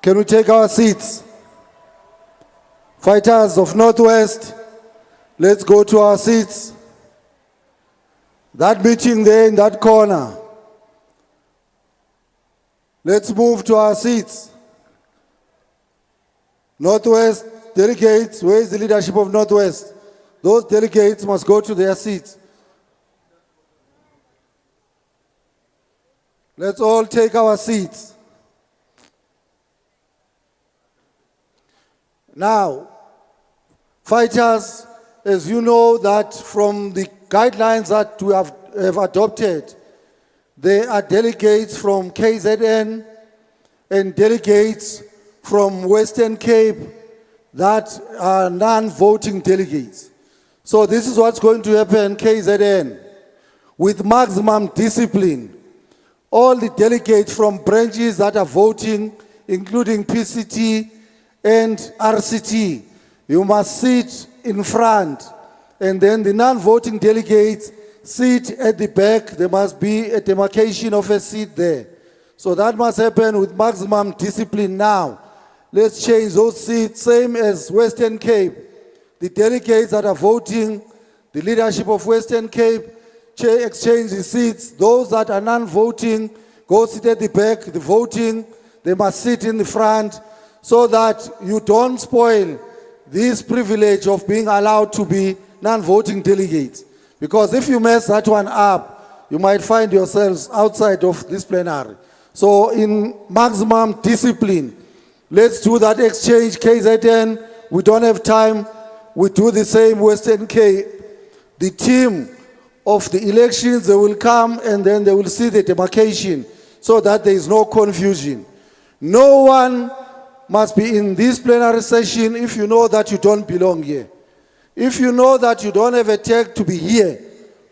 Can we take our seats? Fighters of Northwest, let's go to our seats. That meeting there in that corner. Let's move to our seats. Northwest delegates, where is the leadership of Northwest? Those delegates must go to their seats. Let's all take our seats. Now, fighters, as you know that from the guidelines that we have adopted, there are delegates from KZN and delegates from Western Cape that are non-voting delegates. So this is what's going to happen, KZN. With maximum discipline, all the delegates from branches that are voting, including PCT and RCT, you must sit in front. And then the non-voting delegates sit at the back. There must be a demarcation of a seat there. So that must happen with maximum discipline now. Let's change those seats, same as Western Cape. The delegates that are voting, the leadership of Western Cape, exchange the seats. Those that are non-voting, go sit at the back. The voting, they must sit in the front so that you don't spoil this privilege of being allowed to be non-voting delegates. Because if you mess that one up, you might find yourselves outside of this plenary. So in maximum discipline, let's do that exchange. KZN, we don't have time. We do the same Western Cape. The team of the elections, they will come and then they will see the demarcation so that there is no confusion. No one must be in this plenary session if you know that you don't belong here. If you know that you don't have a tag to be here,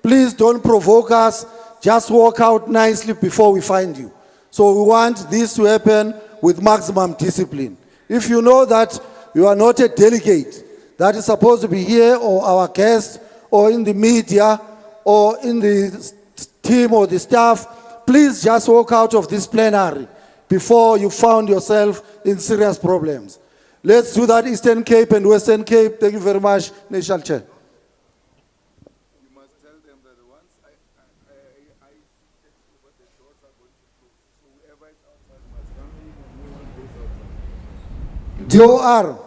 please don't provoke us. Just walk out nicely before we find you. So we want this to happen with maximum discipline. If you know that you are not a delegate that is supposed to be here, or our guest, or in the media, or in the team or the staff, please just walk out of this plenary before you found yourself in serious problems. Let's do that, Eastern Cape and Western Cape. Thank you very much, National Chair. You must tell them that once I take over, the doors are going to close. So whoever is outside must come in and no one goes outside. DOR,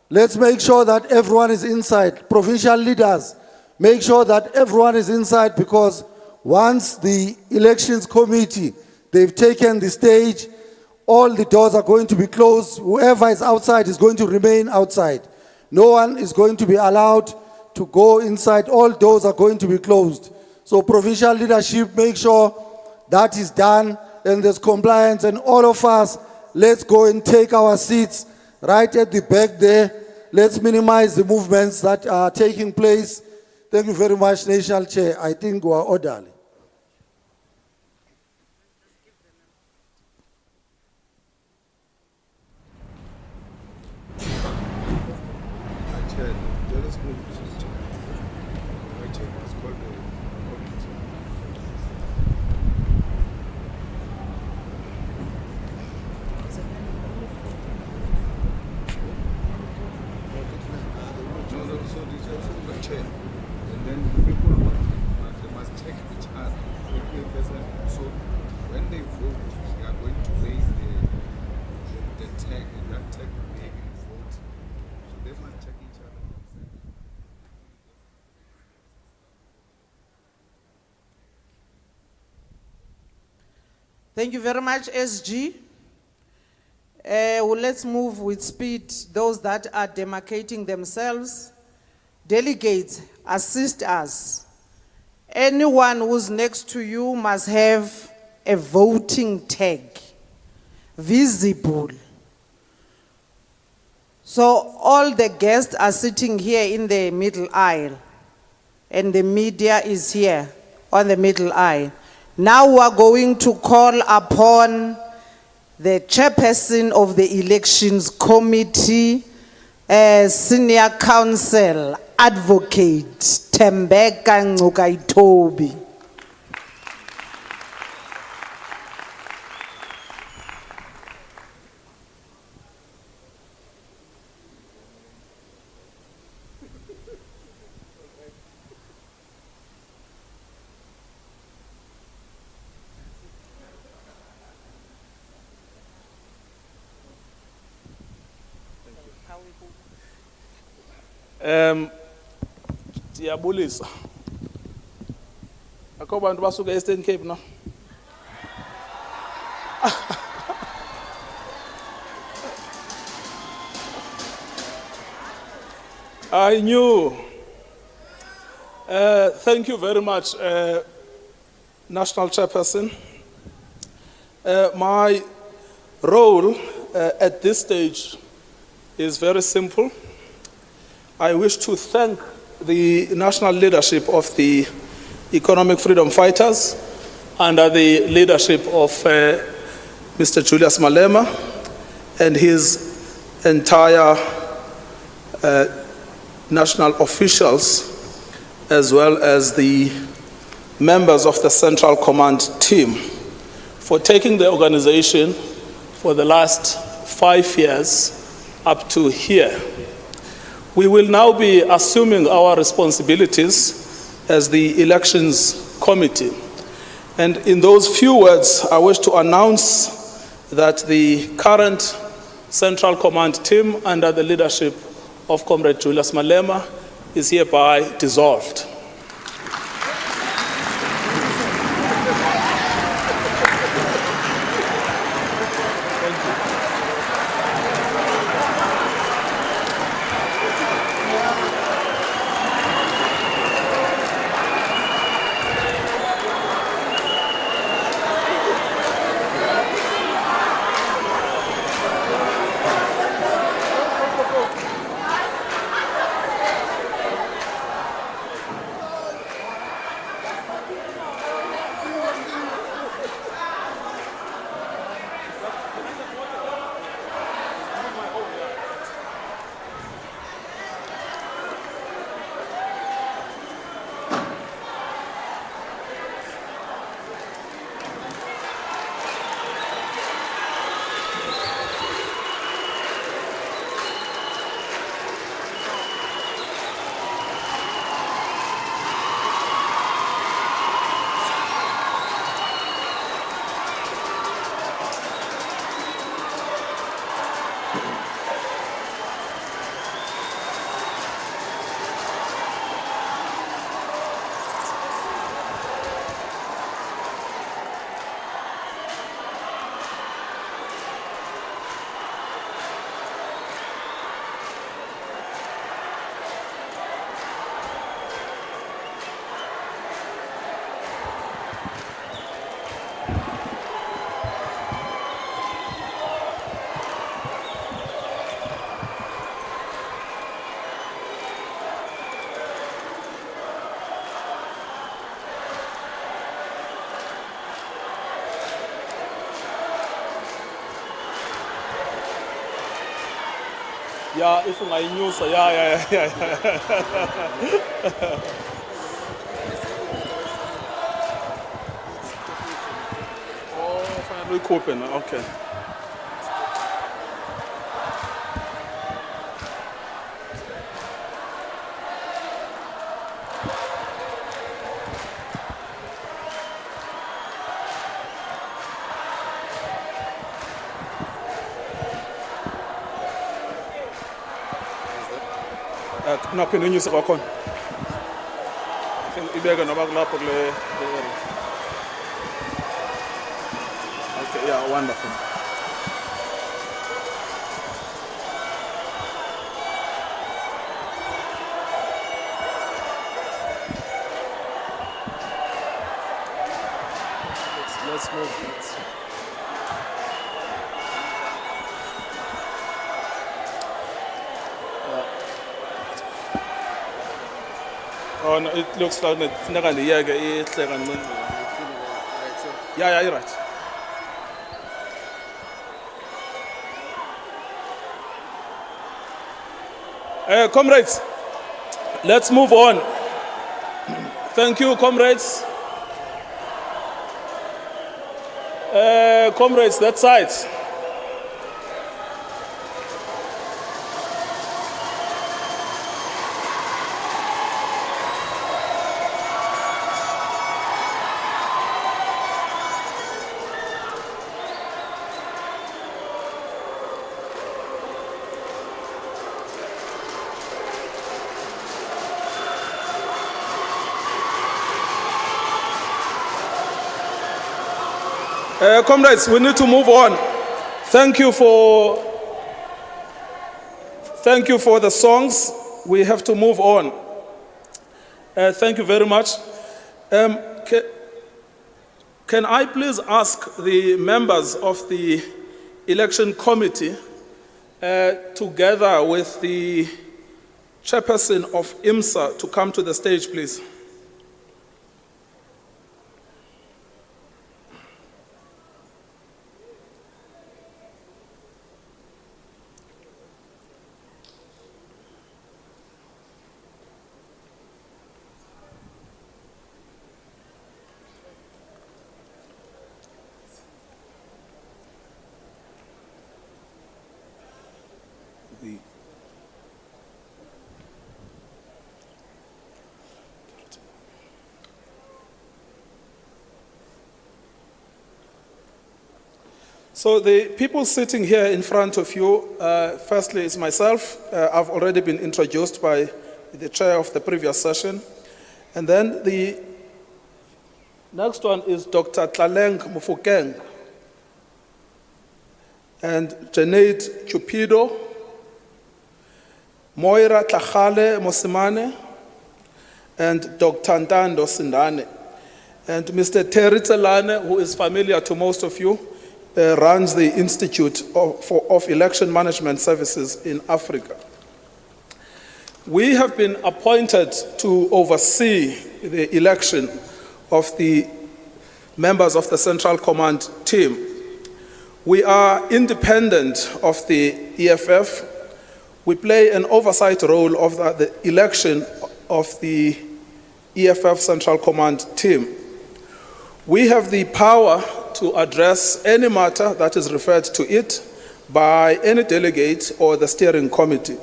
let's make sure that everyone is inside. Provincial leaders, make sure that everyone is inside, because once the elections committee, they've taken the stage, all the doors are going to be closed. Whoever is outside is going to remain outside. No one is going to be allowed to go inside. All doors are going to be closed. So provincial leadership, make sure that is done and there's compliance. And all of us, let's go and take our seats right at the back there. Let's minimize the movements that are taking place. Thank you very much, National Chair. I think we are orderly. And then the people they must check each other. So when they vote, they are going to raise the tag, and that tag will be in vote. So they must check each other. Thank you very much, SG. Well, let's move with speed. Those that are demarcating themselves, delegates, assist us. Anyone who's next to you must have a voting tag, visible. So all the guests are sitting here in the middle aisle, and the media is here on the middle aisle. Now we are going to call upon the chairperson of the elections committee, senior counsel, advocate Tembeka Ngcukaitobi. Ndiyabulisa. Akho bantu basuka Eastern Cape no? I knew. Thank you very much, National Chairperson. My role at this stage is very simple. I wish to thank the national leadership of the Economic Freedom Fighters under the leadership of Mr. Julius Malema and his entire national officials, as well as the members of the Central Command team, for taking the organization for the last 5 years up to here. We will now be assuming our responsibilities as the Elections Committee. And in those few words, I wish to announce that the current Central Command team under the leadership of Comrade Julius Malema is hereby dissolved. Yeah, if I knew so, yeah. Oh, finally open, okay. Napin unyuse kwakhona. Ibeka noba kulapho kule area. Okay, yeah, wonderful. Let's move. Oh, no, it looks like it's not going to be yeah, you're right. Comrades, let's move on. Thank you, comrades. Comrades, that side. Comrades, we need to move on. Thank you for the songs. We have to move on. Thank you very much. Can I please ask the members of the election committee, together with the chairperson of IMSA, to come to the stage, please? So the people sitting here in front of you, firstly is myself. I've already been introduced by the chair of the previous session. And then the next one is Dr. Tlaleng Mofokeng and Janet Cupido, Moira Tlachale Mosimane, and Dr. Ntando Sindane. And Mr. Terry Tselane, who is familiar to most of you, runs the Institute of Election Management Services in Africa. We have been appointed to oversee the election of the members of the Central Command team. We are independent of the EFF. We play an oversight role of the election of the EFF Central Command team. We have the power to address any matter that is referred to it by any delegate or the steering committee.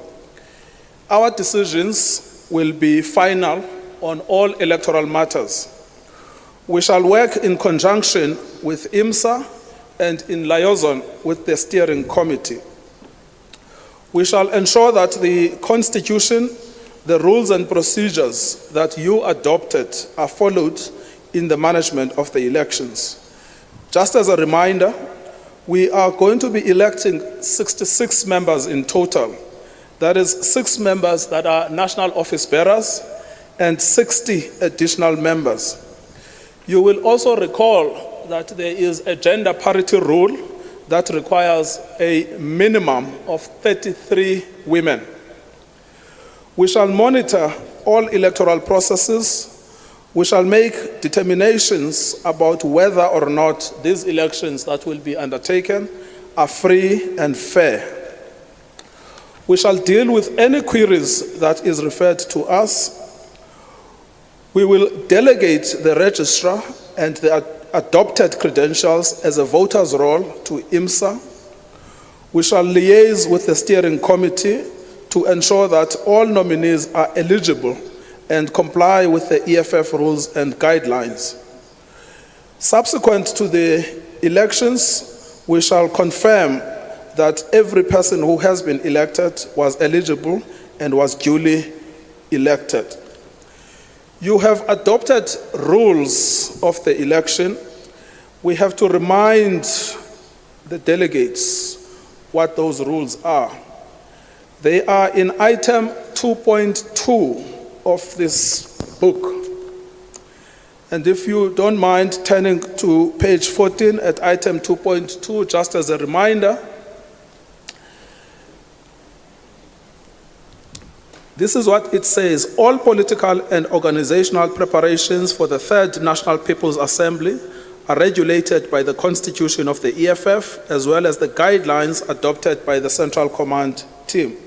Our decisions will be final on all electoral matters. We shall work in conjunction with IMSA and in liaison with the steering committee. We shall ensure that the Constitution, the rules and procedures that you adopted are followed in the management of the elections. Just as a reminder, we are going to be electing 66 members in total. That is 6 members that are national office bearers and 60 additional members. You will also recall that there is a gender parity rule that requires a minimum of 33 women. We shall monitor all electoral processes. We shall make determinations about whether or not these elections that will be undertaken are free and fair. We shall deal with any queries that is referred to us. We will delegate the registrar and the adopted credentials as a voter's roll to IMSA. We shall liaise with the steering committee to ensure that all nominees are eligible and comply with the EFF rules and guidelines. Subsequent to the elections, we shall confirm that every person who has been elected was eligible and was duly elected. You have adopted rules of the election. We have to remind the delegates what those rules are. They are in item 2.2 of this book. And if you don't mind turning to page 14 at item 2.2, just as a reminder, this is what it says. All political and organizational preparations for the Third National People's Assembly are regulated by the Constitution of the EFF, as well as the guidelines adopted by the Central Command team.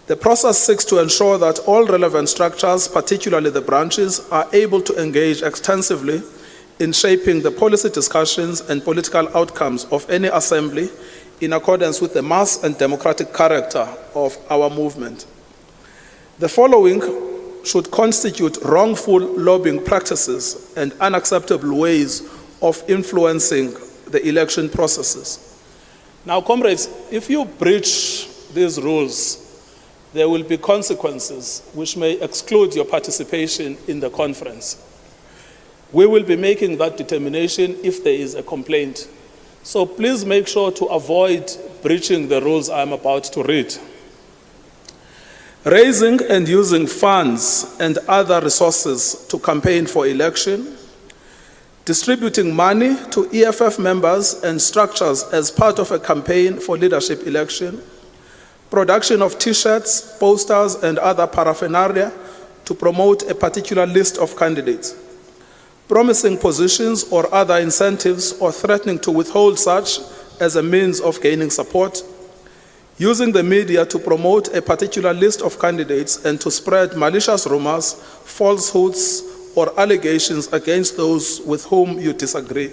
The process seeks to ensure that all relevant structures, particularly the branches, are able to engage extensively in shaping the policy discussions and political outcomes of any assembly in accordance with the mass and democratic character of our movement. The following should constitute wrongful lobbying practices and unacceptable ways of influencing the election processes. Now, comrades, if you breach these rules, there will be consequences which may exclude your participation in the conference. We will be making that determination if there is a complaint. So please make sure to avoid breaching the rules I'm about to read. Raising and using funds and other resources to campaign for election, distributing money to EFF members and structures as part of a campaign for leadership election, production of T-shirts, posters, and other paraphernalia to promote a particular list of candidates, promising positions or other incentives or threatening to withhold such as a means of gaining support, using the media to promote a particular list of candidates and to spread malicious rumors, falsehoods, or allegations against those with whom you disagree,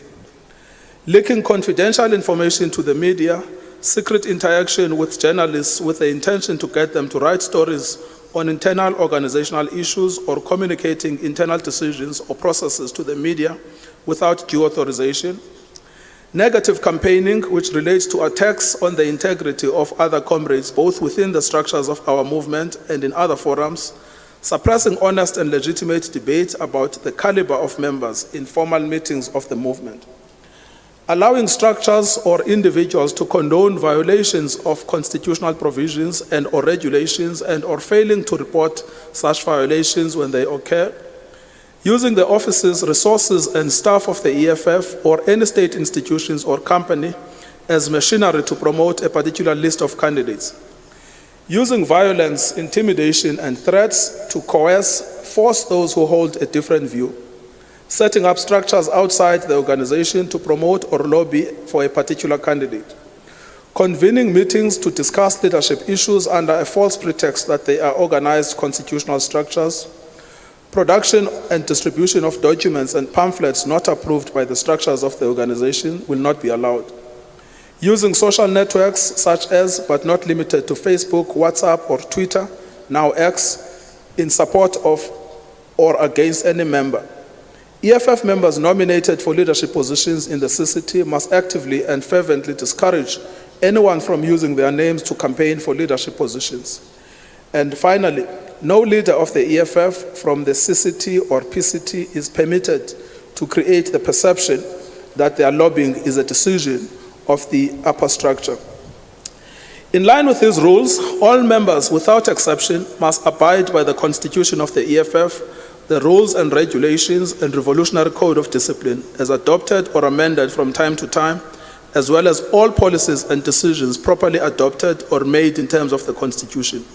leaking confidential information to the media, secret interaction with journalists with the intention to get them to write stories on internal organizational issues or communicating internal decisions or processes to the media without due authorization, negative campaigning which relates to attacks on the integrity of other comrades both within the structures of our movement and in other forums, suppressing honest and legitimate debate about the caliber of members in formal meetings of the movement, allowing structures or individuals to condone violations of constitutional provisions and or regulations and or failing to report such violations when they occur, using the offices, resources, and staff of the EFF or any state institutions or company as machinery to promote a particular list of candidates, using violence, intimidation, and threats to coerce, force those who hold a different view, setting up structures outside the organization to promote or lobby for a particular candidate, convening meetings to discuss leadership issues under a false pretext that they are organized constitutional structures, production and distribution of documents and pamphlets not approved by the structures of the organization will not be allowed, using social networks such as, but not limited to Facebook, WhatsApp, or Twitter, now X, in support of or against any member. EFF members nominated for leadership positions in the CCT must actively and fervently discourage anyone from using their names to campaign for leadership positions. And finally, no leader of the EFF from the CCT or PCT is permitted to create the perception that their lobbying is a decision of the upper structure. In line with these rules, all members without exception must abide by the constitution of the EFF, the rules and regulations and revolutionary code of discipline as adopted or amended from time to time, as well as all policies and decisions properly adopted or made in terms of the constitution.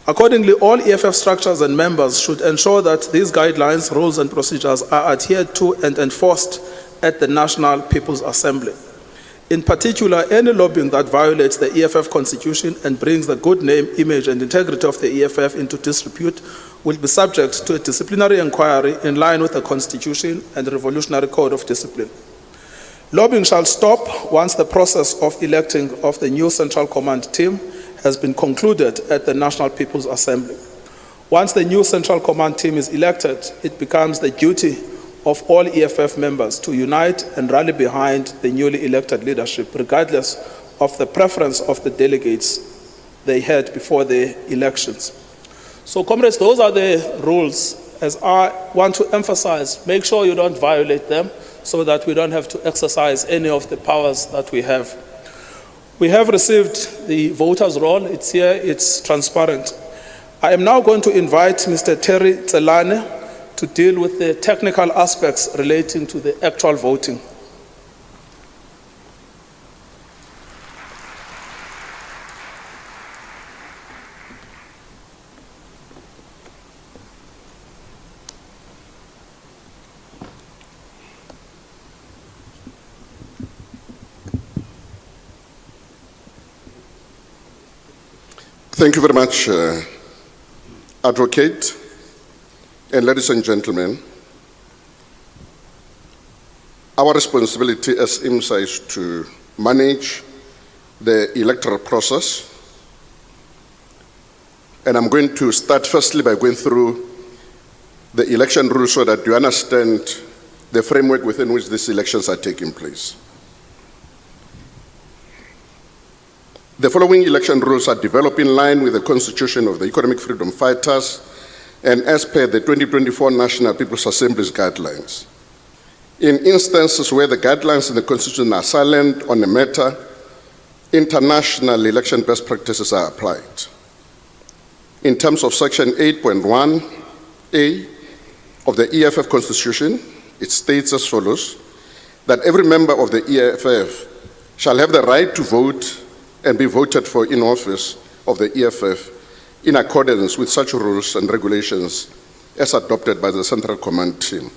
Accordingly, all EFF structures and members should ensure that these guidelines, rules and procedures are adhered to and enforced at the National People's Assembly. In particular, any lobbying that violates the EFF constitution and brings the good name, image, and integrity of the EFF into disrepute will be subject to a disciplinary inquiry in line with the Constitution and the Revolutionary Code of Discipline. Lobbying shall stop once the process of electing of the new Central Command team has been concluded at the National People's Assembly. Once the new Central Command team is elected, it becomes the duty of all EFF members to unite and rally behind the newly elected leadership, regardless of the preference of the delegates they had before the elections. So, comrades, those are the rules. As I want to emphasize, make sure you don't violate them so that we don't have to exercise any of the powers that we have. We have received the voters' roll. It's here, it's transparent. I am now going to invite Mr. Terry Tselane to deal with the technical aspects relating to the actual voting. Thank you very much, Advocate. And ladies and gentlemen, our responsibility as IMSA is to manage the electoral process. And I'm going to start firstly by going through the election rules so that you understand the framework within which these elections are taking place. The following election rules are developed in line with the Constitution of the Economic Freedom Fighters and as per the 2024 National People's Assembly's guidelines. In instances where the guidelines in the Constitution are silent on a matter, international election best practices are applied. In terms of Section 8.1A of the EFF Constitution, it states as follows, that every member of the EFF shall have the right to vote and be voted for in office of the EFF in accordance with such rules and regulations as adopted by the Central Command Team.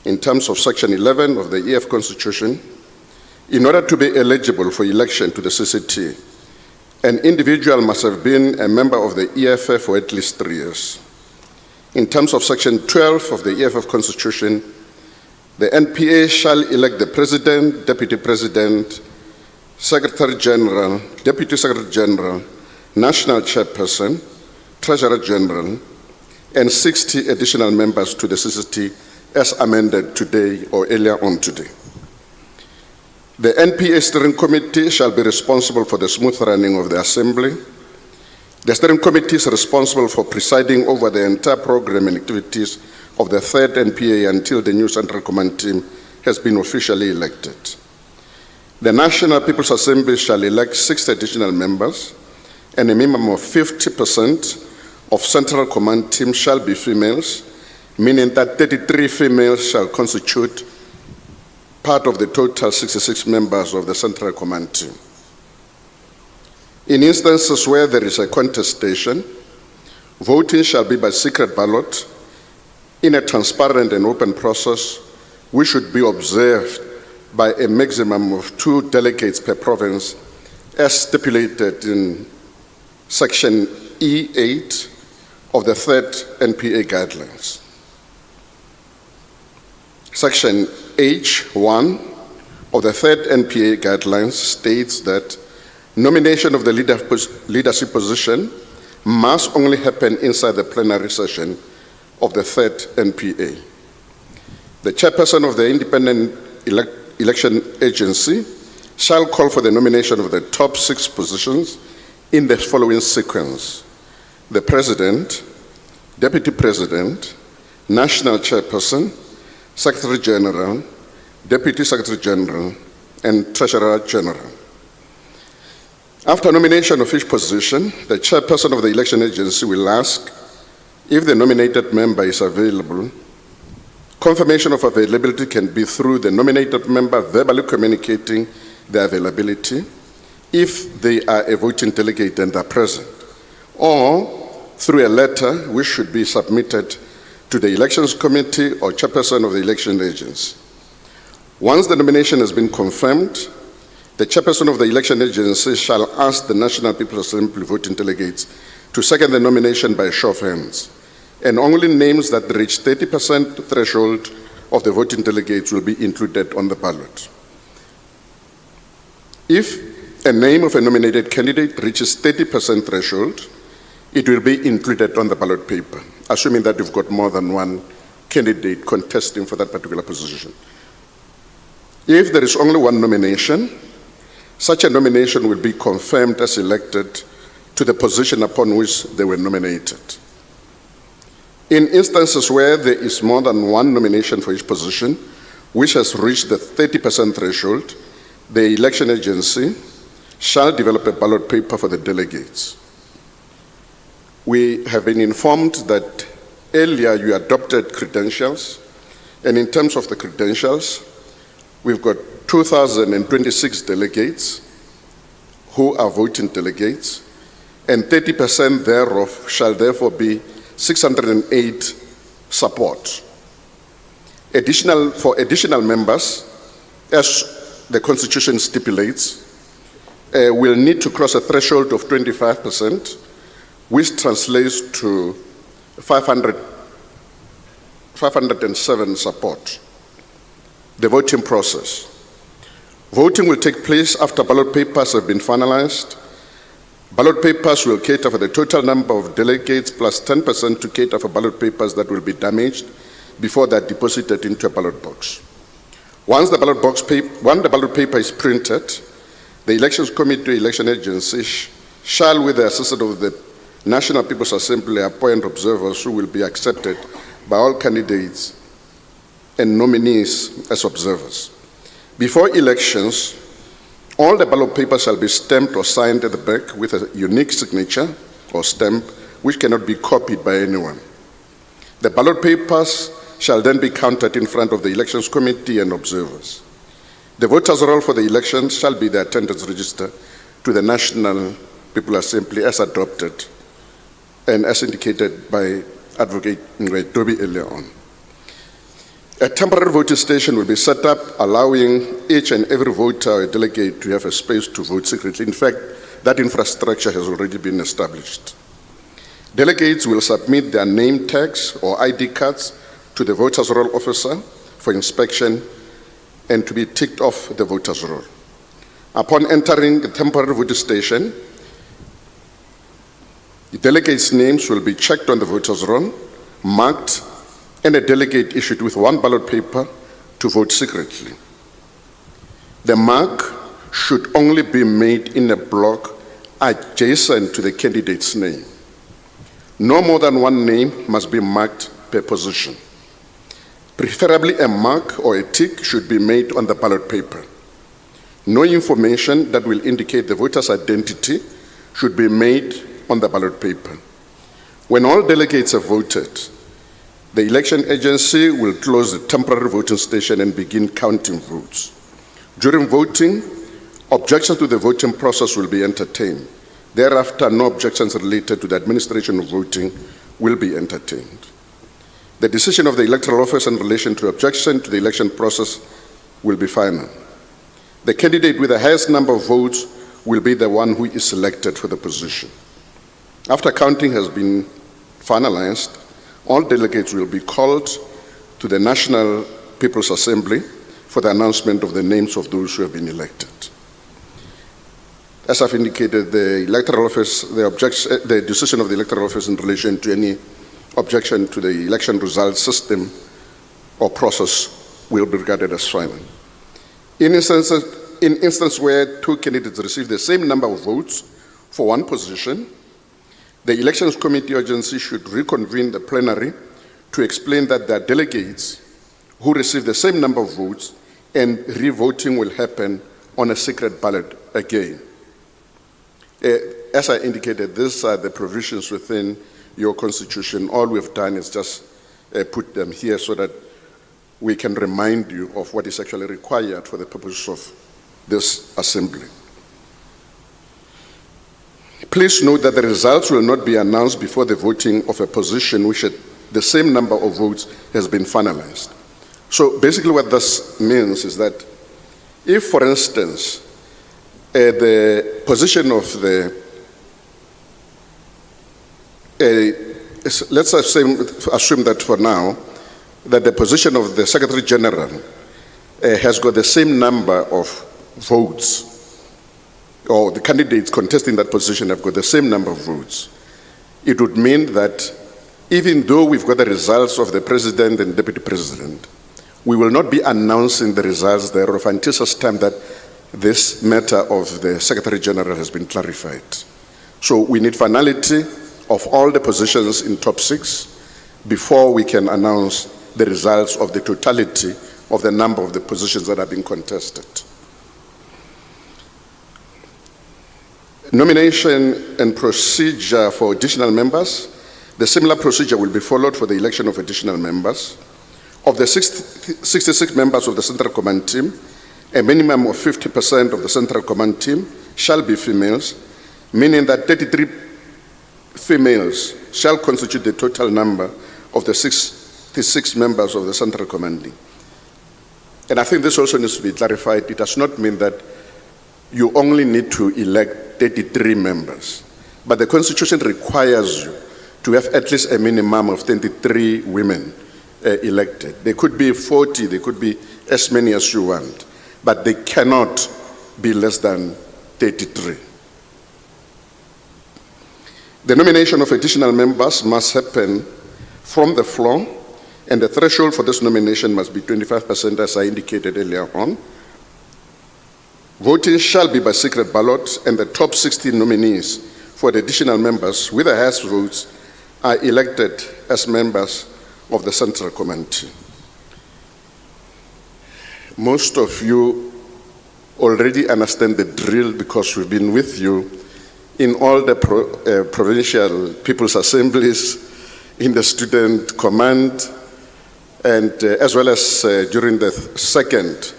In terms of Section 11 of the EFF Constitution, in order to be eligible for election to the CCT, an individual must have been a member of the EFF for at least 3 years. In terms of Section 12 of the EFF Constitution, the NPA shall elect the President, Deputy President, Secretary General, Deputy Secretary General, National Chairperson, Treasurer General, and 60 additional members to the CCT as amended today or earlier on today. The NPA Steering Committee shall be responsible for the smooth running of the Assembly. The Steering Committee is responsible for presiding over the entire program and activities of the third NPA until the new Central Command Team has been officially elected. The National People's Assembly shall elect 6 additional members, and a minimum of 50% of Central Command Team shall be females, meaning that 33 females shall constitute part of the total 66 members of the Central Command Team. In instances where there is a contestation, voting shall be by secret ballot in a transparent and open process, which should be observed by a maximum of 2 delegates per province, as stipulated in Section E8 of the third NPA guidelines. Section H1 of the third NPA guidelines states that nomination of the leadership position must only happen inside the plenary session of the third NPA. The chairperson of the Independent Election Agency shall call for the nomination of the top 6 positions in the following sequence: the President, Deputy President, National Chairperson, Secretary General, Deputy Secretary General, and Treasurer General. After nomination of each position, the chairperson of the election agency will ask if the nominated member is available. Confirmation of availability can be through the nominated member verbally communicating their availability if they are a voting delegate and are present, or through a letter which should be submitted to the elections committee or chairperson of the election agency. Once the nomination has been confirmed, the chairperson of the election agency shall ask the National People's Assembly voting delegates to second the nomination by a show of hands, and only names that reach 30% threshold of the voting delegates will be included on the ballot. If a name of a nominated candidate reaches 30% threshold, it will be included on the ballot paper, assuming that you've got more than one candidate contesting for that particular position. If there is only one nomination, such a nomination will be confirmed as elected to the position upon which they were nominated. In instances where there is more than one nomination for each position, which has reached the 30% threshold, the election agency shall develop a ballot paper for the delegates. We have been informed that earlier you adopted credentials, and in terms of the credentials, we've got 2,026 delegates who are voting delegates, and 30% thereof shall therefore be 608 support. For additional members, as the Constitution stipulates, will need to cross a threshold of 25%, which translates to 507 support. The voting process. Voting will take place after ballot papers have been finalized. Ballot papers will cater for the total number of delegates plus 10% to cater for ballot papers that will be damaged before they are deposited into a ballot box. Once the ballot paper is printed, the Elections Committee, election agency, shall, with the assistance of the National People's Assembly, appoint observers who will be accepted by all candidates and nominees as observers. Before elections, all the ballot papers shall be stamped or signed at the back with a unique signature or stamp which cannot be copied by anyone. The ballot papers shall then be counted in front of the elections committee and observers. The voters' roll for the elections shall be the attendance register to the National People's Assembly as adopted and as indicated by Advocate Toby earlier on. A temporary voting station will be set up, allowing each and every voter or delegate to have a space to vote secretly. In fact, that infrastructure has already been established. Delegates will submit their name tags or ID cards to the voters' roll officer for inspection and to be ticked off the voters' roll. Upon entering the temporary voting station, the delegates' names will be checked on the voters' roll, marked, and a delegate issued with one ballot paper to vote secretly. The mark should only be made in a block adjacent to the candidate's name. No more than one name must be marked per position. Preferably a mark or a tick should be made on the ballot paper. No information that will indicate the voter's identity should be made on the ballot paper. When all delegates have voted, the election agency will close the temporary voting station and begin counting votes. During voting, objections to the voting process will be entertained. Thereafter, no objections related to the administration of voting will be entertained. The decision of the electoral office in relation to objection to the election process will be final. The candidate with the highest number of votes will be the one who is selected for the position. After counting has been finalized, all delegates will be called to the National People's Assembly for the announcement of the names of those who have been elected. As I've indicated, the electoral office, the decision of the electoral office in relation to any objection to the election results system or process will be regarded as final. In instances where two candidates receive the same number of votes for one position, the elections committee agency should reconvene the plenary to explain that there are delegates who receive the same number of votes and re-voting will happen on a secret ballot again. As I indicated, these are the provisions within your constitution. All we've done is just put them here so that we can remind you of what is actually required for the purpose of this assembly. Please note that the results will not be announced before the voting of a position which the same number of votes has been finalized. So basically what this means is that if, for instance, the position of let's assume that for now, that the position of the Secretary General has got the same number of votes, or the candidates contesting that position have got the same number of votes. It would mean that even though we've got the results of the President and Deputy President, we will not be announcing the results thereof until such time that this matter of the Secretary General has been clarified. So we need finality of all the positions in top 6 before we can announce the results of the totality of the number of the positions that are being contested. Nomination and procedure for additional members. The similar procedure will be followed for the election of additional members. Of the 66 members of the Central Command team, a minimum of 50% of the Central Command team shall be females, meaning that 33 females shall constitute the total number of the 66 members of the Central Command team. And I think this also needs to be clarified. It does not mean that you only need to elect 33 members, but the Constitution requires you to have at least a minimum of 23 women elected. They could be 40, they could be as many as you want, but they cannot be less than 33. The nomination of additional members must happen from the floor, and the threshold for this nomination must be 25%, as I indicated earlier on. Voting shall be by secret ballot, and the top 16 nominees for the additional members with the highest votes are elected as members of the Central Command team. most of you already understand the drill because we've been with you in all the provincial people's assemblies, in the student command, and as well as during the second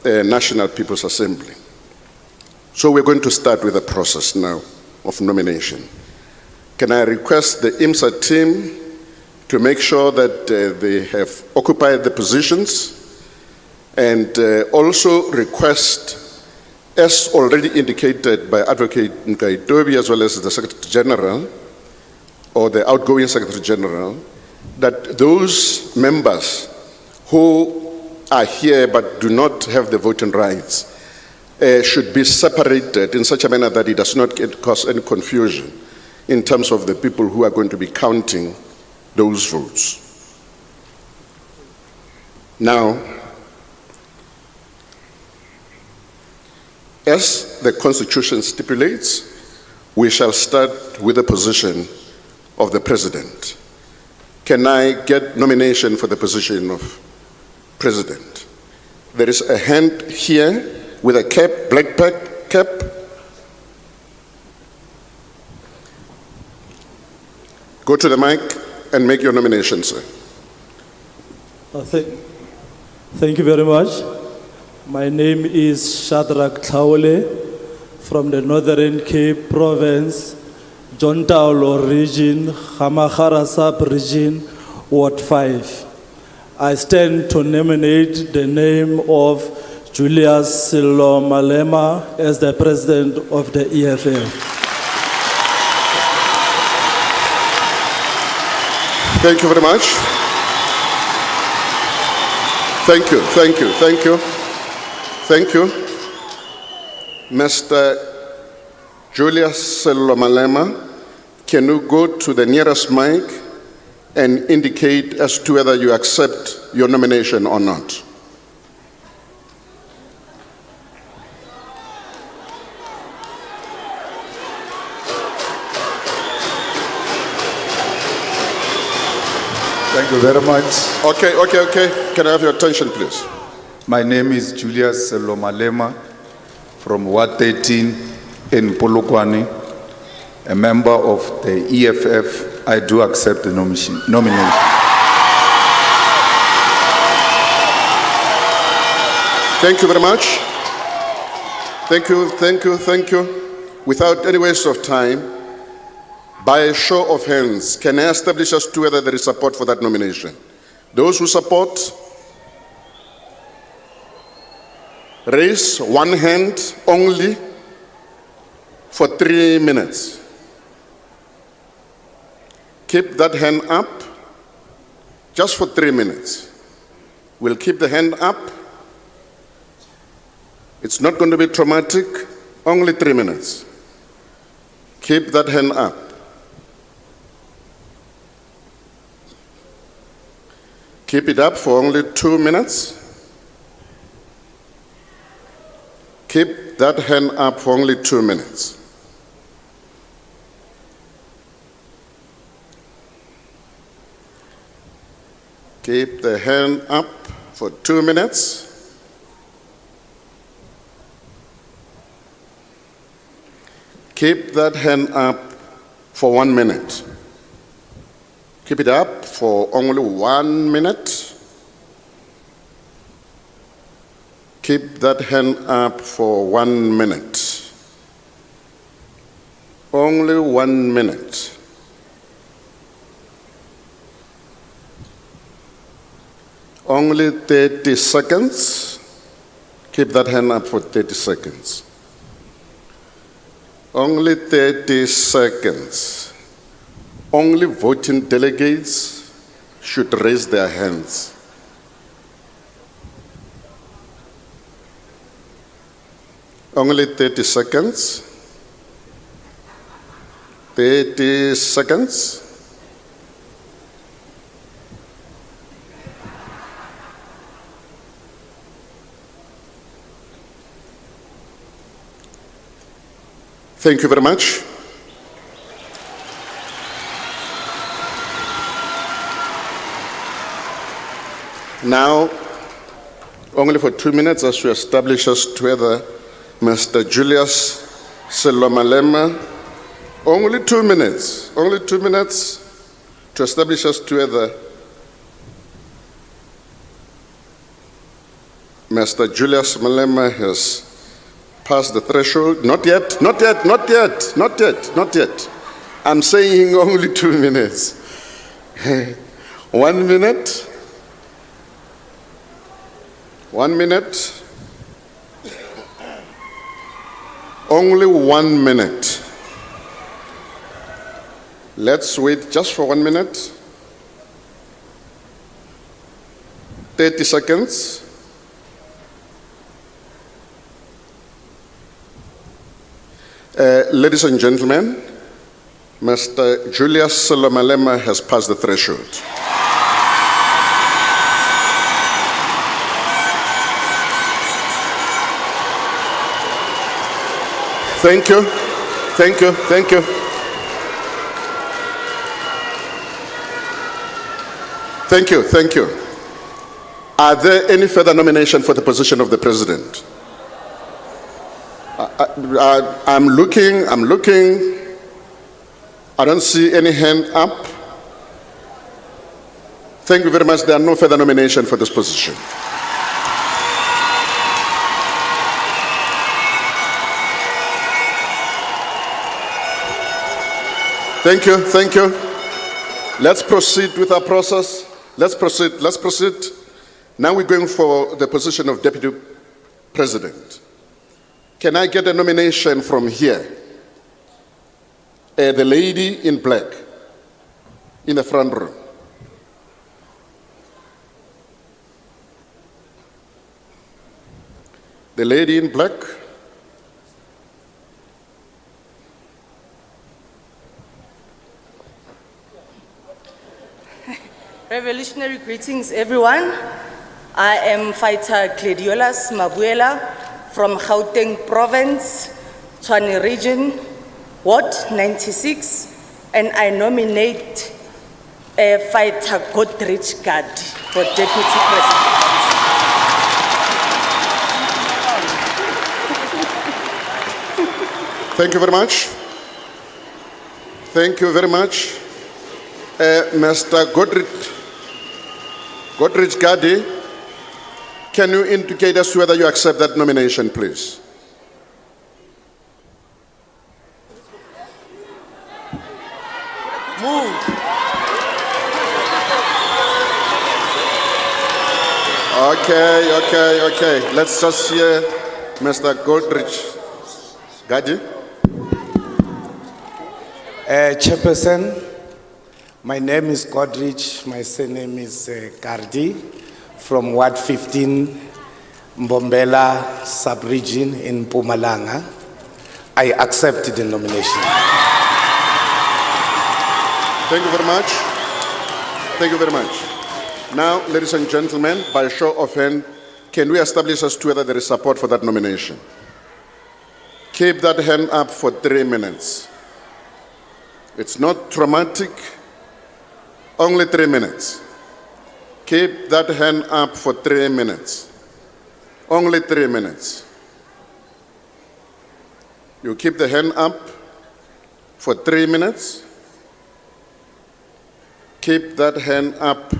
National People's Assembly. So we're going to start with the process now of nomination. Can I request the IMSA team to make sure that they have occupied the positions, and also request, as already indicated by Advocate Nkaitobi as well as the Secretary General, or the outgoing Secretary General, that those members who are here but do not have the voting rights should be separated in such a manner that it does not cause any confusion in terms of the people who are going to be counting those votes. Now, as the Constitution stipulates, we shall start with the position of the President. Can I get nomination for the position of President? There is a hand here with a cap, black cap. Go to the mic and make your nomination, sir. Thank you very much. My name is Shadrach Tlaole from the Northern Cape Province, John Taulo region, Hamahara sub-region, Ward 5. I stand to nominate the name of Julius Sello Malema as the President of the EFF. Thank you very much. Thank you, thank you, thank you. Thank you. Mr. Julius Sello Malema, can you go to the nearest mic and indicate as to whether you accept your nomination or not? Thank you very much. Okay. Can I have your attention, please? My name is Julius Sello Malema from Ward 13 in Polokwane, a member of the EFF. I do accept the nomination. Thank you very much. Thank you. Without any waste of time, by a show of hands, can I establish as to whether there is support for that nomination? Those who support, raise one hand only for 3 minutes. Keep that hand up just for 3 minutes. We'll keep the hand up. It's not going to be traumatic, only 3 minutes. Keep that hand up. Keep it up for only 2 minutes. Keep that hand up for only 2 minutes. Keep the hand up for 2 minutes. Keep that hand up for 1 minute. Keep it up for only 1 minute. Keep that hand up for 1 minute. Only 1 minute. Only 30 seconds. Keep that hand up for 30 seconds. Only 30 seconds. Only voting delegates should raise their hands. Only 30 seconds. 30 seconds. Thank you very much. Now, only for 2 minutes as we establish as to whether Mr. Julius Selomalema, only 2 minutes to establish as to whether Mr. Julius Malema has passed the threshold. Not yet. I'm saying only 2 minutes. 1 minute. 1 minute. Only 1 minute. Let's wait just for 1 minute. 30 seconds. Ladies and gentlemen, Mr. Julius Selomalema has passed the threshold. Thank you. Are there any further nomination for the position of the president? I'm looking. I don't see any hand up. Thank you very much. There are no further nomination for this position. Thank you. Let's proceed with our process. Let's proceed. Now we're going for the position of Deputy President. Can I get a nomination from here? The lady in black, in the front row. The lady in black. Revolutionary greetings, everyone. I am Fighter Gladiolas Mabuela from Gauteng Province, Tshwane Region, Ward 96, and I nominate Fighter Godrich Gadi for Deputy President. Thank you very much. Mr. Godrich Gadi, can you indicate as to whether you accept that nomination, please? Move. Okay. Let's just hear Mr. Godrich Gadi. Chairperson, my name is Godrich, my surname is Gardi, from Ward 15, Mbombela sub-region in Mpumalanga. I accept the nomination. Thank you very much. Now, ladies and gentlemen, by show of hand, can we establish as to whether there is support for that nomination? Keep that hand up for 3 minutes. It's not traumatic. Only 3 minutes. Keep that hand up for 3 minutes. Only 3 minutes. You keep the hand up for 3 minutes. Keep that hand up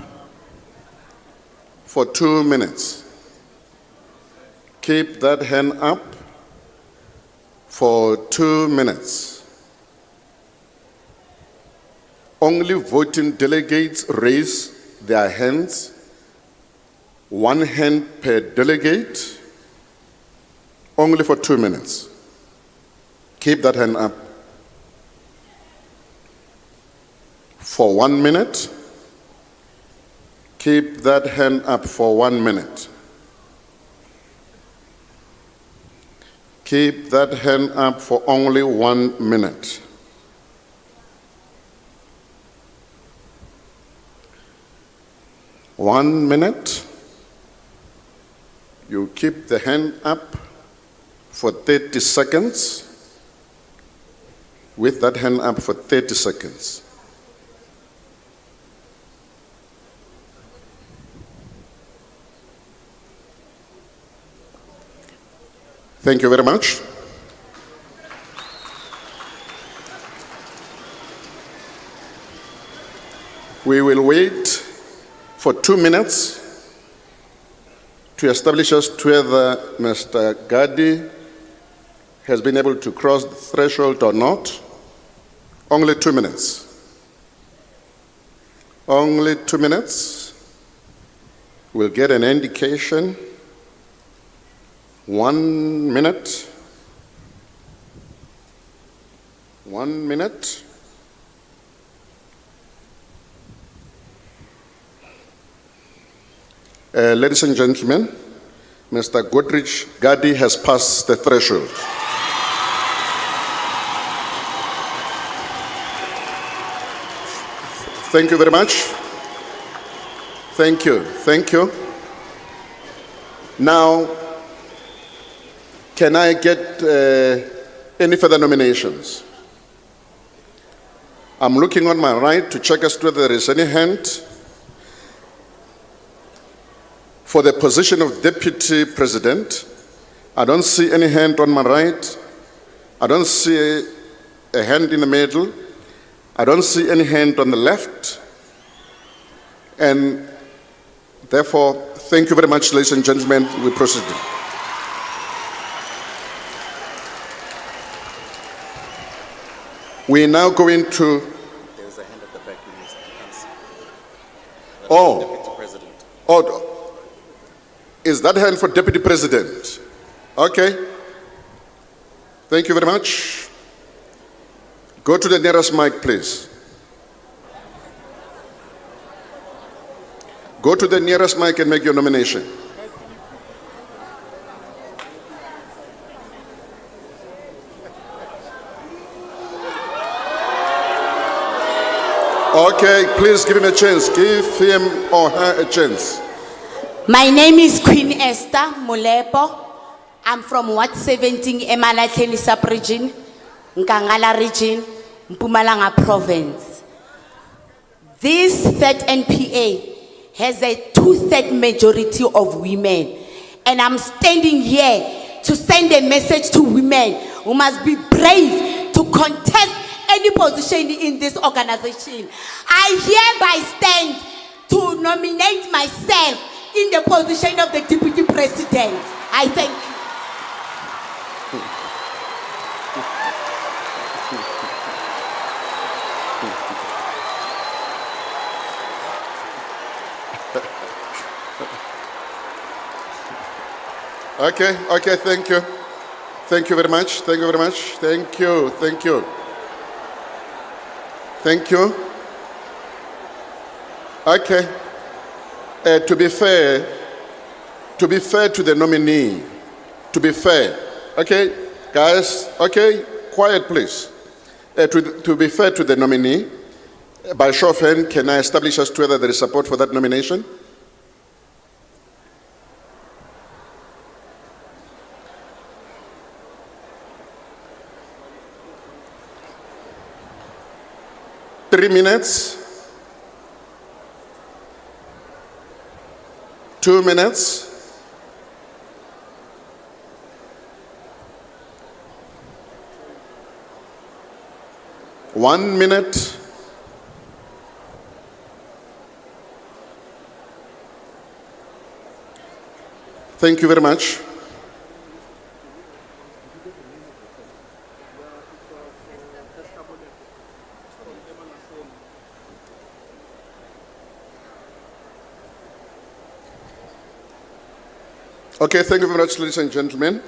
for 2 minutes. Keep that hand up for 2 minutes. Only voting delegates raise their hands. 1 hand per delegate. Only for 2 minutes. Keep that hand up for 1 minute. Keep that hand up for 1 minute. Keep that hand up for only 1 minute. One minute. You keep the hand up for 30 seconds. With that hand up for 30 seconds. Thank you very much. We will wait for 2 minutes to establish as to whether Mr. Gadi has been able to cross the threshold or not. Only 2 minutes. Only 2 minutes. We'll get an indication. 1 minute. 1 minute. Ladies and gentlemen, Mr. Godrich Gadi has passed the threshold. Thank you very much. Thank you. Thank you. Now, can I get any further nominations? I'm looking on my right to check as to whether there is any hand for the position of Deputy President. I don't see any hand on my right. I don't see a hand in the middle. I don't see any hand on the left. And therefore, thank you very much, ladies and gentlemen. We proceed. We now go into. There's a hand at the back. Oh. Deputy President. Oh. Is that hand for Deputy President? Okay. Thank you very much. Go to the nearest mic, please. Go to the nearest mic and make your nomination. Okay, please give him a chance. Give him or her a chance. My name is Queen Esther Molepo. I'm from Ward 17, Emalahleni sub-region, Nkangala region, Mpumalanga province. This third NPA has a 2/3 majority of women. And I'm standing here to send a message to women who must be brave to contest any position in this organization. I hereby stand to nominate myself in the position of the Deputy President. I thank you. Okay, thank you. Thank you very much. Thank you very much. Thank you. Thank you. Thank you. Okay. To be fair to the nominee, to be fair, okay, guys, okay, quiet please. To be fair to the nominee, by show of hand, can I establish as to whether there is support for that nomination? Three minutes. 2 minutes. One minute. Thank you very much. Okay, thank you very much, ladies and gentlemen.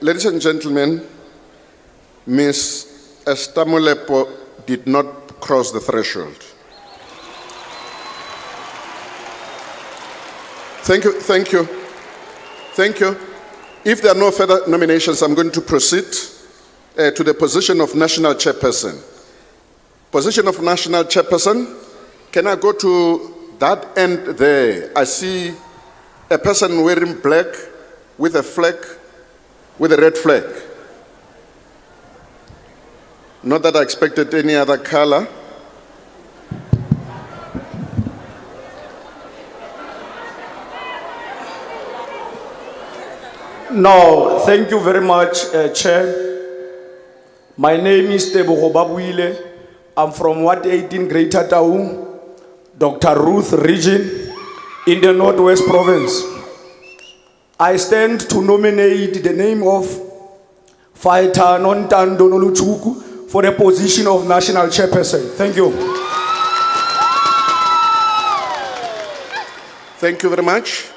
Ladies and gentlemen, Ms. Esther Molepo did not cross the threshold. Thank you, thank you, thank you. If there are no further nominations, I'm going to proceed to the position of National Chairperson. Position of National Chairperson, can I go to that end there? I see a person wearing black with a flag, with a red flag. Not that I expected any other color. No, thank you very much, Chair. My name is Tebogo Babuile. I'm from Ward 18, Greater Taung, Dr. Ruth region in the Northwest Province. I stand to nominate the name of Fighter Nontando Noluchuku for the position of National Chairperson. Thank you. Thank you very much.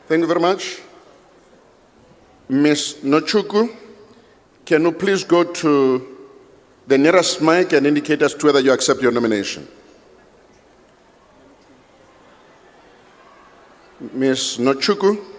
Thank you very much. Ms. Nochuku, can you please go to the nearest mic and indicate as to whether you accept your nomination? Ms. Nochuku.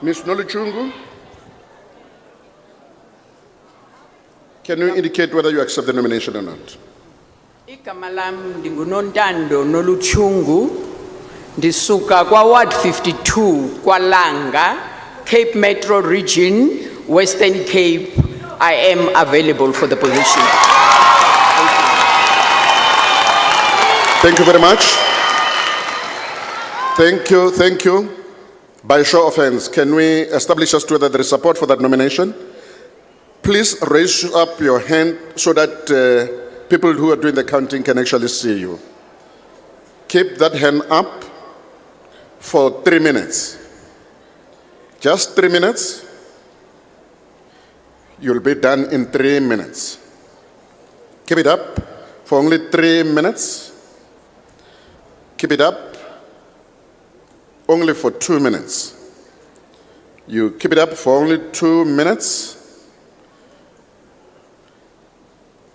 Ms. Noluchungu, can you indicate whether you accept the nomination or not? Igama lami ndinguNontando Noluchungu, ndisuka kwa Ward 52 kwaLanga, Cape Metro Region, Western Cape. I am available for the position. Thank you very much. Thank you. By show of hands, can we establish as to whether there is support for that nomination? Please raise up your hand so that people who are doing the counting can actually see you. Keep that hand up for 3 minutes. Just 3 minutes. You'll be done in 3 minutes. Keep it up for only 3 minutes. Keep it up only for 2 minutes. You keep it up for only 2 minutes,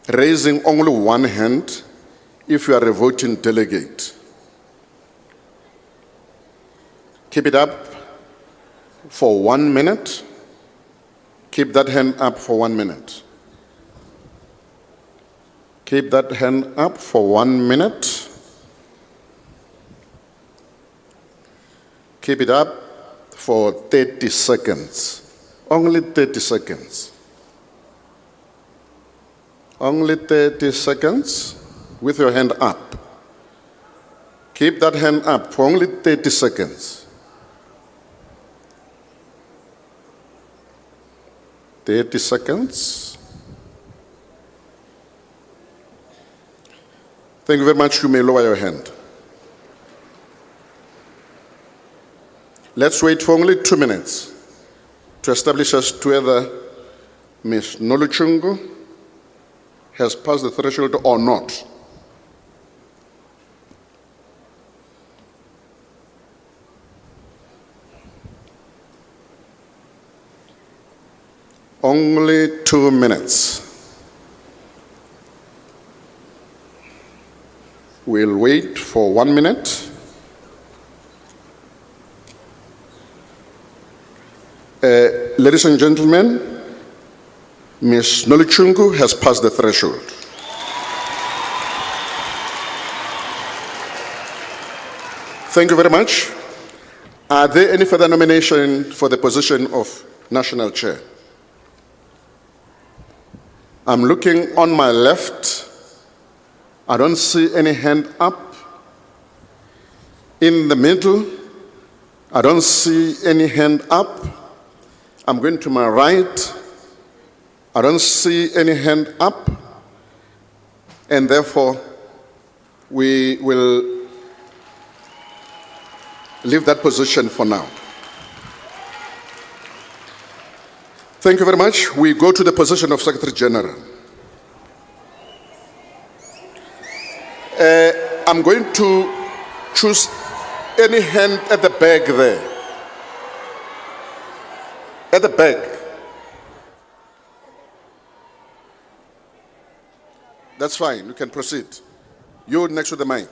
raising only one hand if you are a voting delegate. Keep it up for 1 minute. Keep that hand up for 1 minute. Keep that hand up for 1 minute. Keep it up for 30 seconds. Only 30 seconds. Only 30 seconds with your hand up. Keep that hand up for only 30 seconds. 30 seconds. Thank you very much. You may lower your hand. Let's wait for only 2 minutes to establish as to whether Ms. Noluchungu has passed the threshold or not. Only 2 minutes. We'll wait for 1 minute. Ladies and gentlemen, Ms. Noluchungu has passed the threshold. Thank you very much. Are there any further nominations for the position of National Chair? I'm looking on my left. I don't see any hand up. In the middle, I don't see any hand up. I'm going to my right. I don't see any hand up. And therefore, we will leave that position for now. Thank you very much. We go to the position of Secretary General. I'm going to choose any hand at the back there. At the back. That's fine. You can proceed. You next to the mic.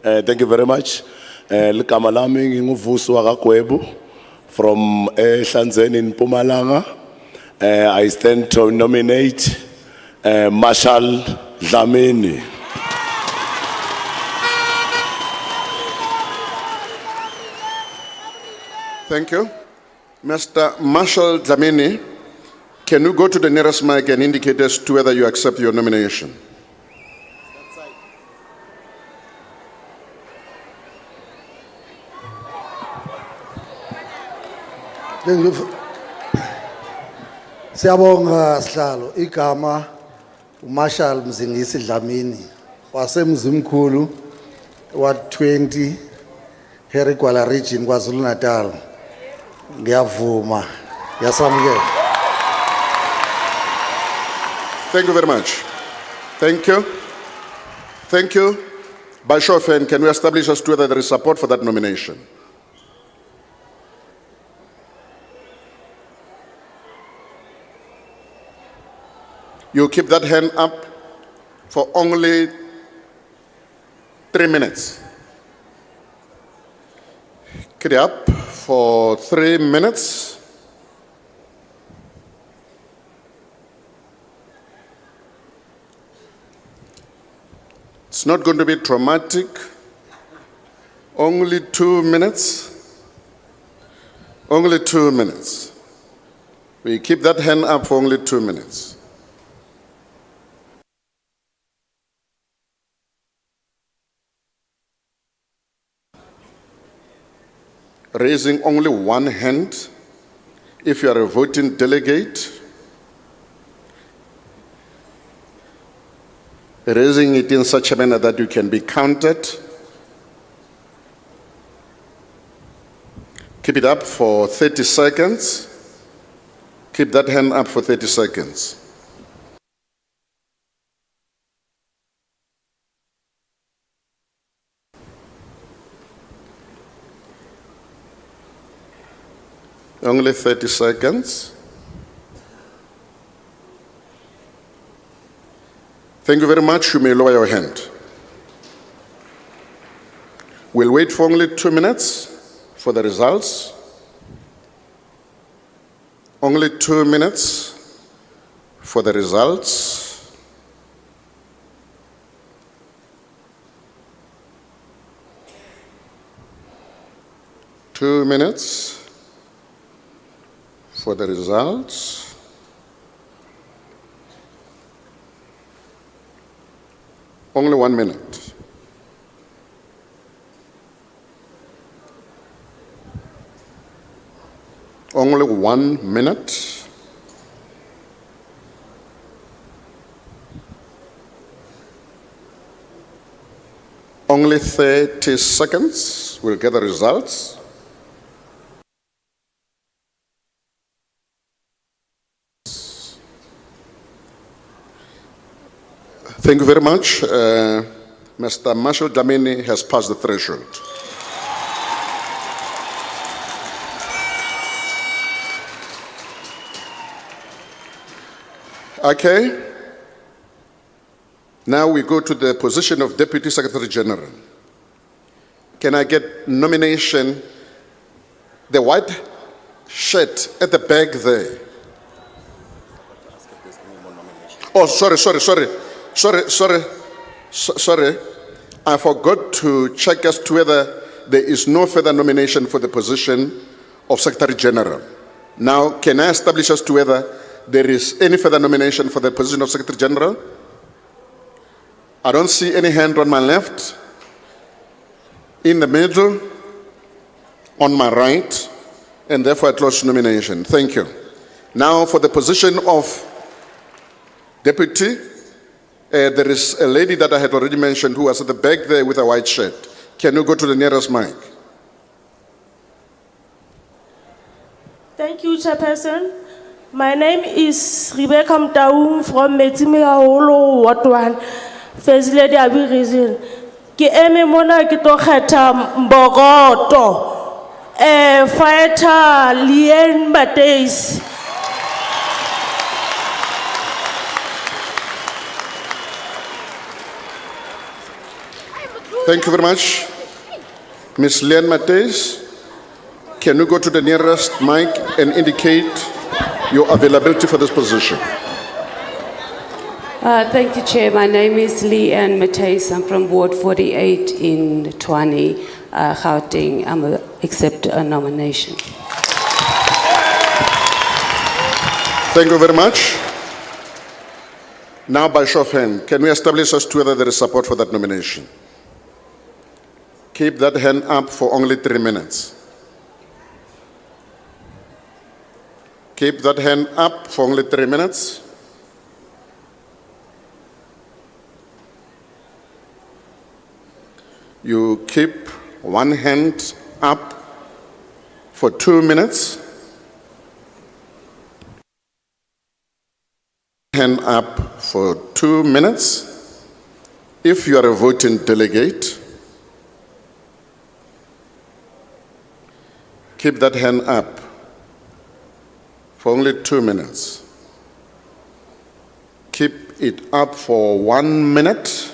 Thank you very much. Ligama lami nginguvusi wakagwebu from Hlanzeni in Mpumalanga. I stand to nominate Marshal Dlamini. Thank you. Mr. Marshal Dlamini, can you go to the nearest mic and indicate as to whether you accept your nomination? Siyabonga sihlalo igama uMarshal Mzingisi Dlamini wasemzimkhulu wa 20 Herigwala region KwaZulu Natal. Ngiyavuma. Yasamukela. Thank you very much. Thank you. Thank you. By show of hand, can we establish as to whether there is support for that nomination? You keep that hand up for only 3 minutes. Keep it up for 3 minutes. It's not going to be traumatic. Only 2 minutes. Only 2 minutes. We keep that hand up for only 2 minutes. Raising only one hand if you are a voting delegate. Raising it in such a manner that you can be counted. Keep it up for 30 seconds. Keep that hand up for 30 seconds. Only 30 seconds. Thank you very much. You may lower your hand. We'll wait for only 2 minutes for the results. Only 2 minutes for the results. Two minutes for the results. Only 1 minute. Only 1 minute. Only 30 seconds. We'll get the results. Thank you very much. Mr. Marshal Dlamini has passed the threshold. Okay. Now we go to the position of Deputy Secretary General. Can I get nomination? The white shirt at the back there. Oh, sorry. I forgot to check as to whether there is no further nomination for the position of Secretary General. Now, can I establish as to whether there is any further nomination for the position of Secretary General? I don't see any hand on my left, in the middle, on my right, and therefore I close nomination. Thank you. Now, for the position of Deputy, there is a lady that I had already mentioned who was at the back there with a white shirt. Can you go to the nearest mic? Thank you, Chairperson. My name is Rebecca Mtaung from Metsimehaholo, Ward 1, First Lady Abi region. Ke eme mona ke to kgetha Mbogoto, fighter Lien Bates. Thank you very much. Ms. Leanne Matthews, can you go to the nearest mic and indicate your availability for this position? Thank you, Chair. My name is Leanne Matthews. I'm from Ward 48 in Tshwane, Gauteng. I'm accept a nomination. Thank you very much. Now, by show of hand, can we establish as to whether there is support for that nomination? Keep that hand up for only 3 minutes. Keep that hand up for only 3 minutes. You keep one hand up for 2 minutes. Hand up for 2 minutes. If you are a voting delegate, keep that hand up for only 2 minutes. Keep it up for 1 minute.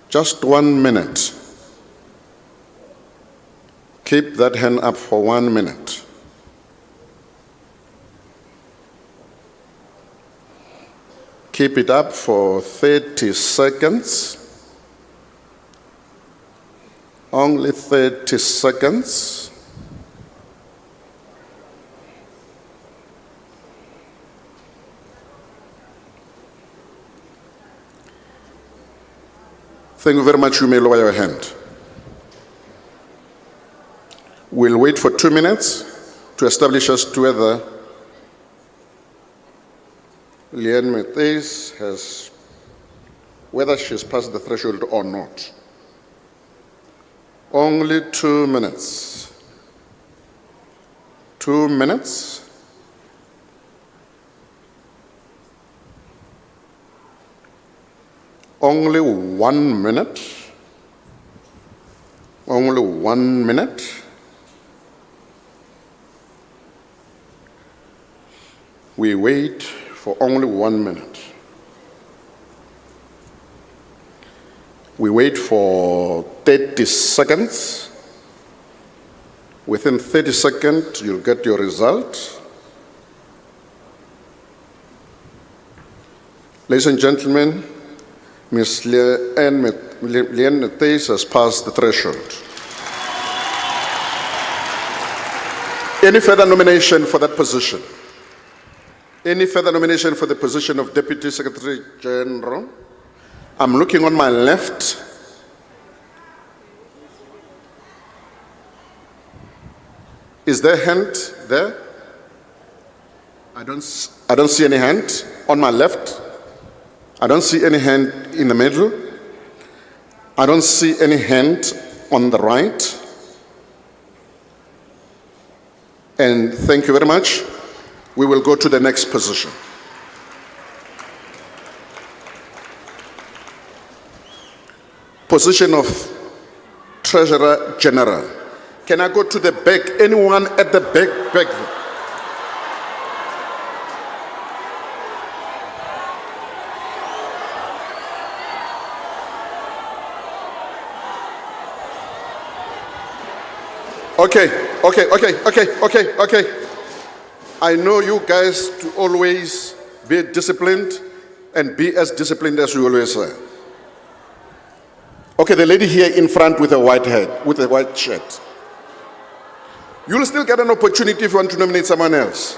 Just 1 minute. Keep that hand up for 1 minute. Keep it up for 30 seconds. Only 30 seconds. Thank you very much. You may lower your hand. We'll wait for 2 minutes to establish as to whether Leanne Matthews has, whether she's passed the threshold or not. Only 2 minutes. 2 minutes. Only 1 minute. Only 1 minute. We wait for only 1 minute. We wait for 30 seconds. Within 30 seconds, you'll get your result. Ladies and gentlemen, Ms. Leanne Matthews has passed the threshold. Any further nomination for that position? Any further nomination for the position of Deputy Secretary General? I'm looking on my left. Is there a hand there? I don't see any hand on my left. I don't see any hand in the middle. I don't see any hand on the right. And thank you very much. We will go to the next position. Position of Treasurer General. Can I go to the back? Anyone at the back? Okay. I know you guys to always be disciplined and be as disciplined as you always are. Okay, the lady here in front with a white head, with a white shirt. You'll still get an opportunity if you want to nominate someone else.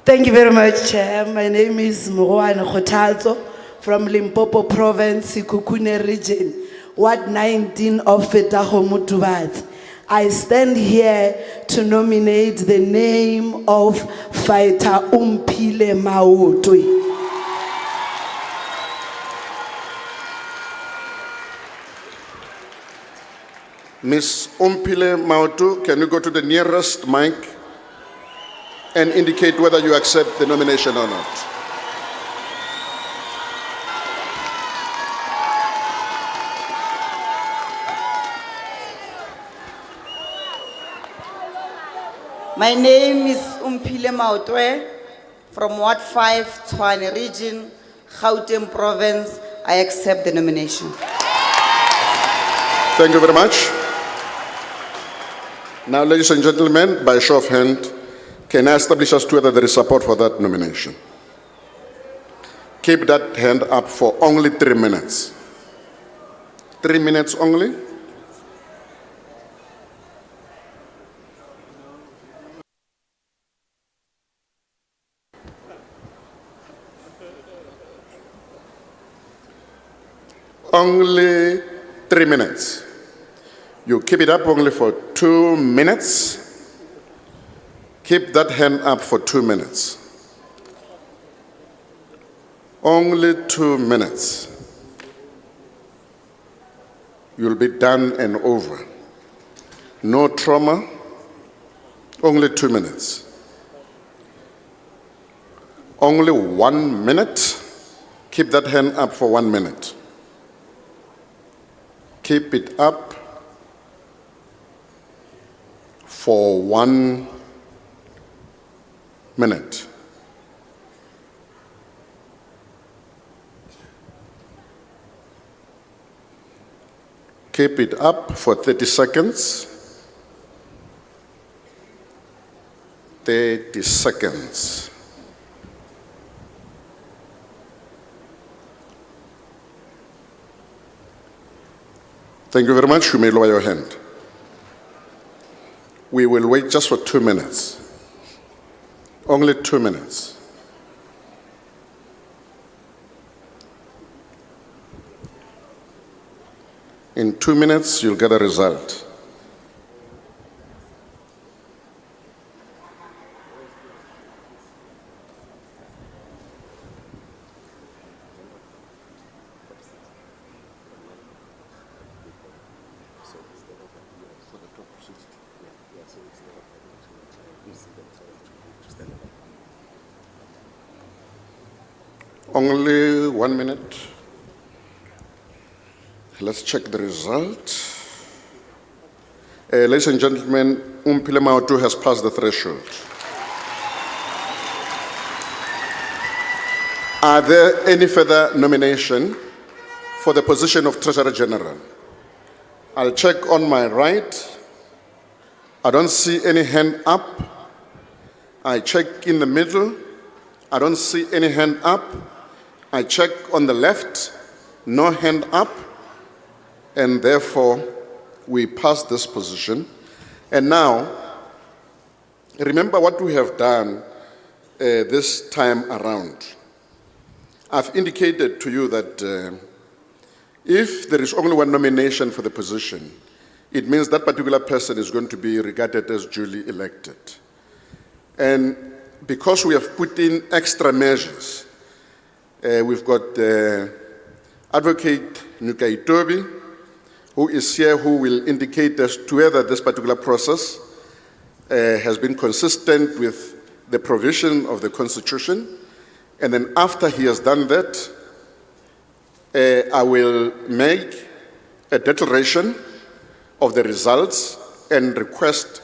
Thank you very much, Chair. My name is Mogoane Kgothatso from Limpopo Province, Sekhukhune Region, Ward 19 of Fetago Mutubatsi. I stand here to nominate the name of Fighter Umphile Maotwe. Ms. Umphile Maotwe, can you go to the nearest mic and indicate whether you accept the nomination or not? My name is Umphile Maotwe from Ward 5, Tshwane Region, Gauteng Province. I accept the nomination. Thank you very much. Now, ladies and gentlemen, by show of hand, can I establish as to whether there is support for that nomination? Keep that hand up for only 3 minutes. 3 minutes only. Only 3 minutes. You keep it up only for 2 minutes. Keep that hand up for 2 minutes. Only 2 minutes. You'll be done and over. No trauma. Only 2 minutes. Only 1 minute. Keep that hand up for 1 minute. Keep it up for 1 minute. Keep it up for 30 seconds. 30 seconds. Thank you very much. You may lower your hand. We will wait just for 2 minutes. Only 2 minutes. In 2 minutes, you'll get a result. Only 1 minute. Let's check the result. Ladies and gentlemen, Umpile Maoto has passed the threshold. Are there any further nomination for the position of Treasurer General? I'll check on my right. I don't see any hand up. I check in the middle. I don't see any hand up. I check on the left. No hand up. And therefore, we pass this position. And now, remember what we have done this time around. I've indicated to you that if there is only one nomination for the position, it means that particular person is going to be regarded as duly elected. And because we have put in extra measures, we've got Advocate Nukaitobi, who is here, who will indicate as to whether this particular process has been consistent with the provision of the Constitution. And then after he has done that, I will make a declaration of the results and request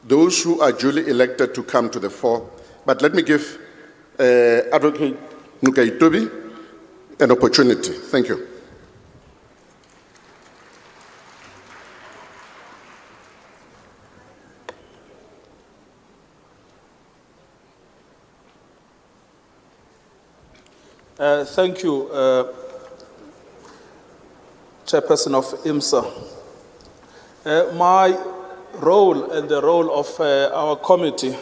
those who are duly elected to come to the fore. But let me give Advocate Nukaitobi an opportunity. Thank you. Thank you, Chairperson of IMSA. My role and the role of our committee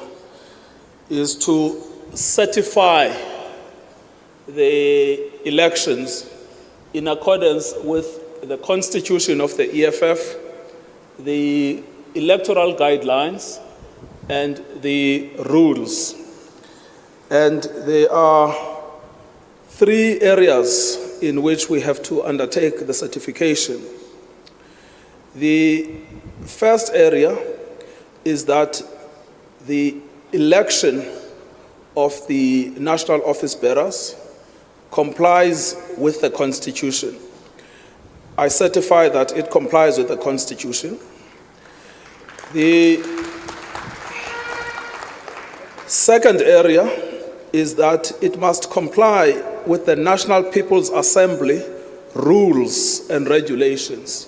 is to certify the elections in accordance with the Constitution of the EFF, the electoral guidelines, and the rules. And there are 3 areas in which we have to undertake the certification. The first area is that the election of the national office bearers complies with the Constitution. I certify that it complies with the Constitution. The second area is that it must comply with the National People's Assembly rules and regulations.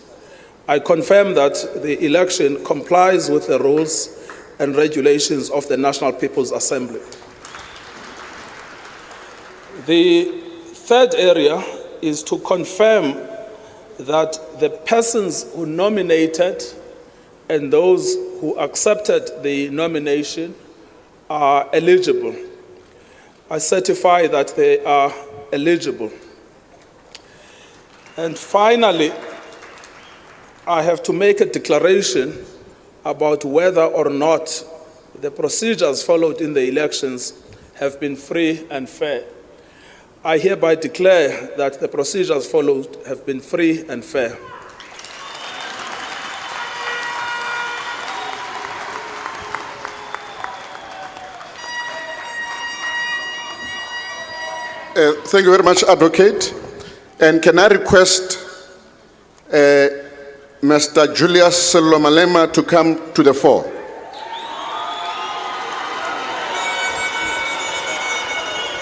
I confirm that the election complies with the rules and regulations of the National People's Assembly. The third area is to confirm that the persons who nominated and those who accepted the nomination are eligible. I certify that they are eligible. And finally, I have to make a declaration about whether or not the procedures followed in the elections have been free and fair. I hereby declare that the procedures followed have been free and fair. Thank you very much, Advocate. And can I request Mr. Julius Selomalema to come to the fore?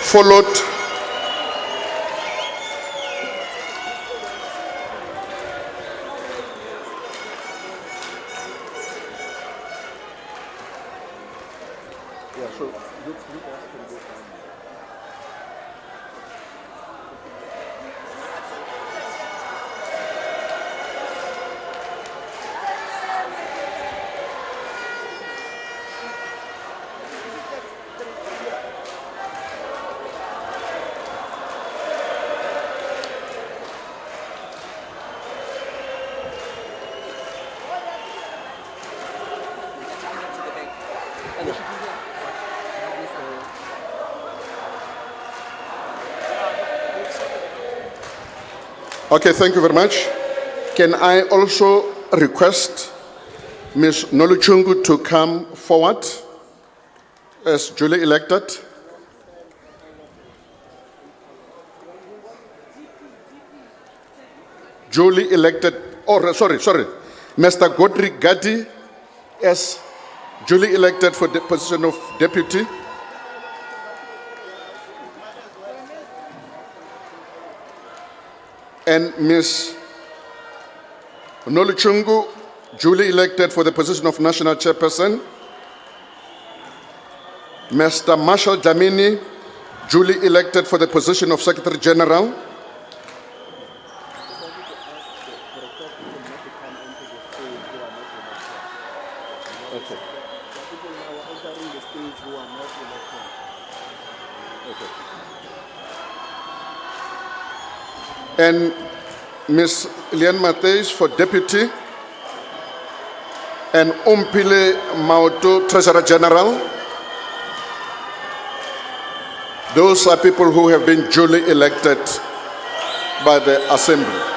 Followed Okay, thank you very much. Can I also request Ms. Noluchungu to come forward as duly elected? Duly elected, sorry. Mr. Godric Gadi as duly elected for the position of deputy. And Ms. Noluchungu, duly elected for the position of national chairperson. Mr. Marshall Dlamini, duly elected for the position of secretary general. And Ms. Liane Matthews for deputy, and Umpile Mauto, treasurer general. Those are people who have been duly elected by the assembly.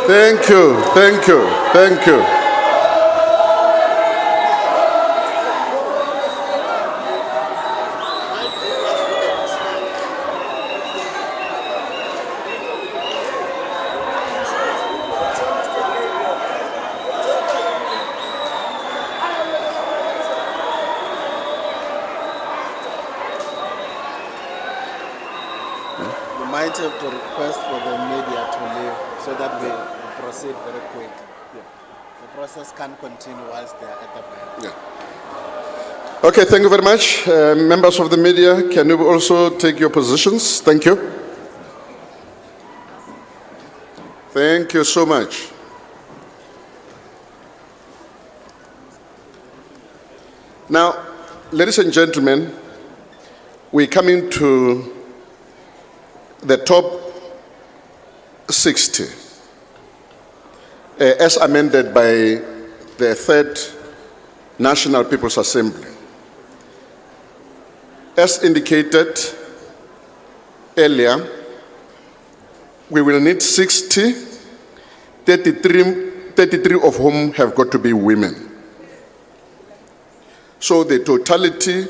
Thank you, thank you, thank you. You might have to request for the media to leave so that we proceed very quick. The process can continue whilst they are at the back. Okay, thank you very much. Members of the media, can you also take your positions? Thank you. Thank you so much. Now, ladies and gentlemen, we're coming to the top 60, as amended by the Third National People's Assembly. As indicated earlier, we will need 60, 33 of whom have got to be women. So the totality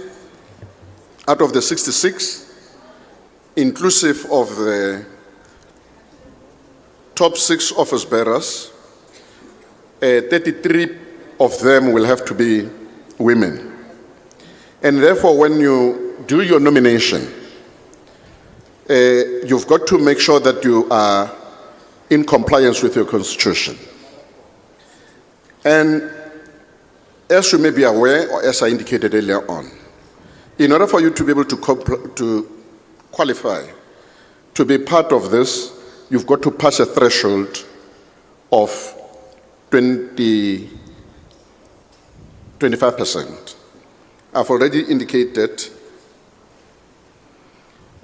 out of the 66, inclusive of the top 6 office bearers, 33 of them will have to be women. And therefore, when you do your nomination, you've got to make sure that you are in compliance with your constitution. And as you may be aware, or as I indicated earlier on, in order for you to be able to qualify to be part of this, you've got to pass a threshold of 25%. I've already indicated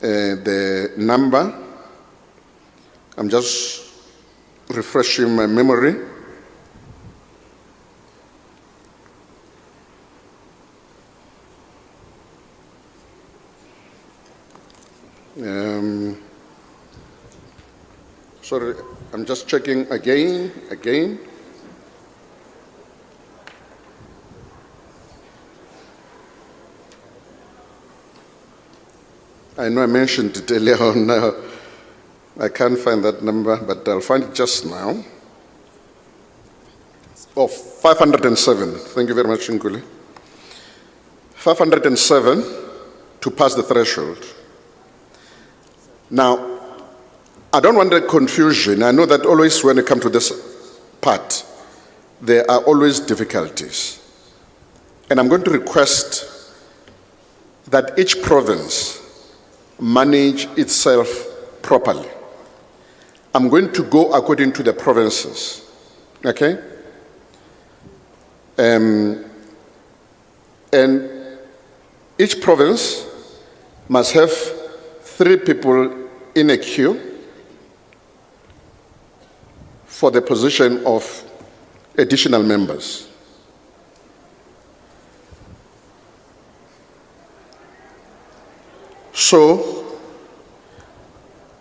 the number. I'm just refreshing my memory. Sorry, I'm just checking again. I know I mentioned it earlier on now. I can't find that number, but I'll find it just now. Oh, 507. Thank you very much, Nkuli. 507 to pass the threshold. Now, I don't want that confusion. I know that always when it comes to this part, there are always difficulties. And I'm going to request that each province manage itself properly. I'm going to go according to the provinces, okay? And each province must have 3 people in a queue for the position of additional members. So,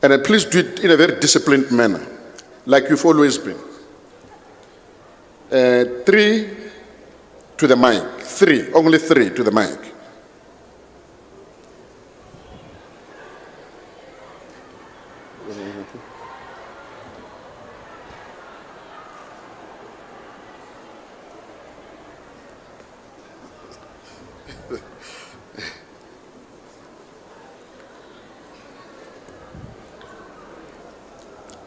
and please do it in a very disciplined manner, like you've always been. 3 to the mic, 3, only 3 to the mic.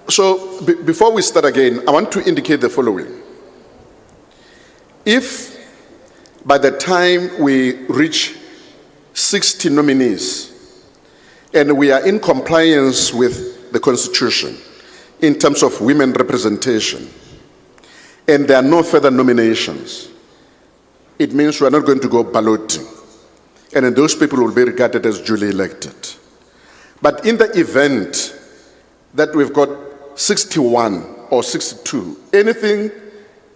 So before we start again, I want to indicate the following. If by the time we reach 60 nominees and we are in compliance with the Constitution in terms of women representation and there are no further nominations, it means we are not going to go balloting. And then those people will be regarded as duly elected. But in the event that we've got 61 or 62, anything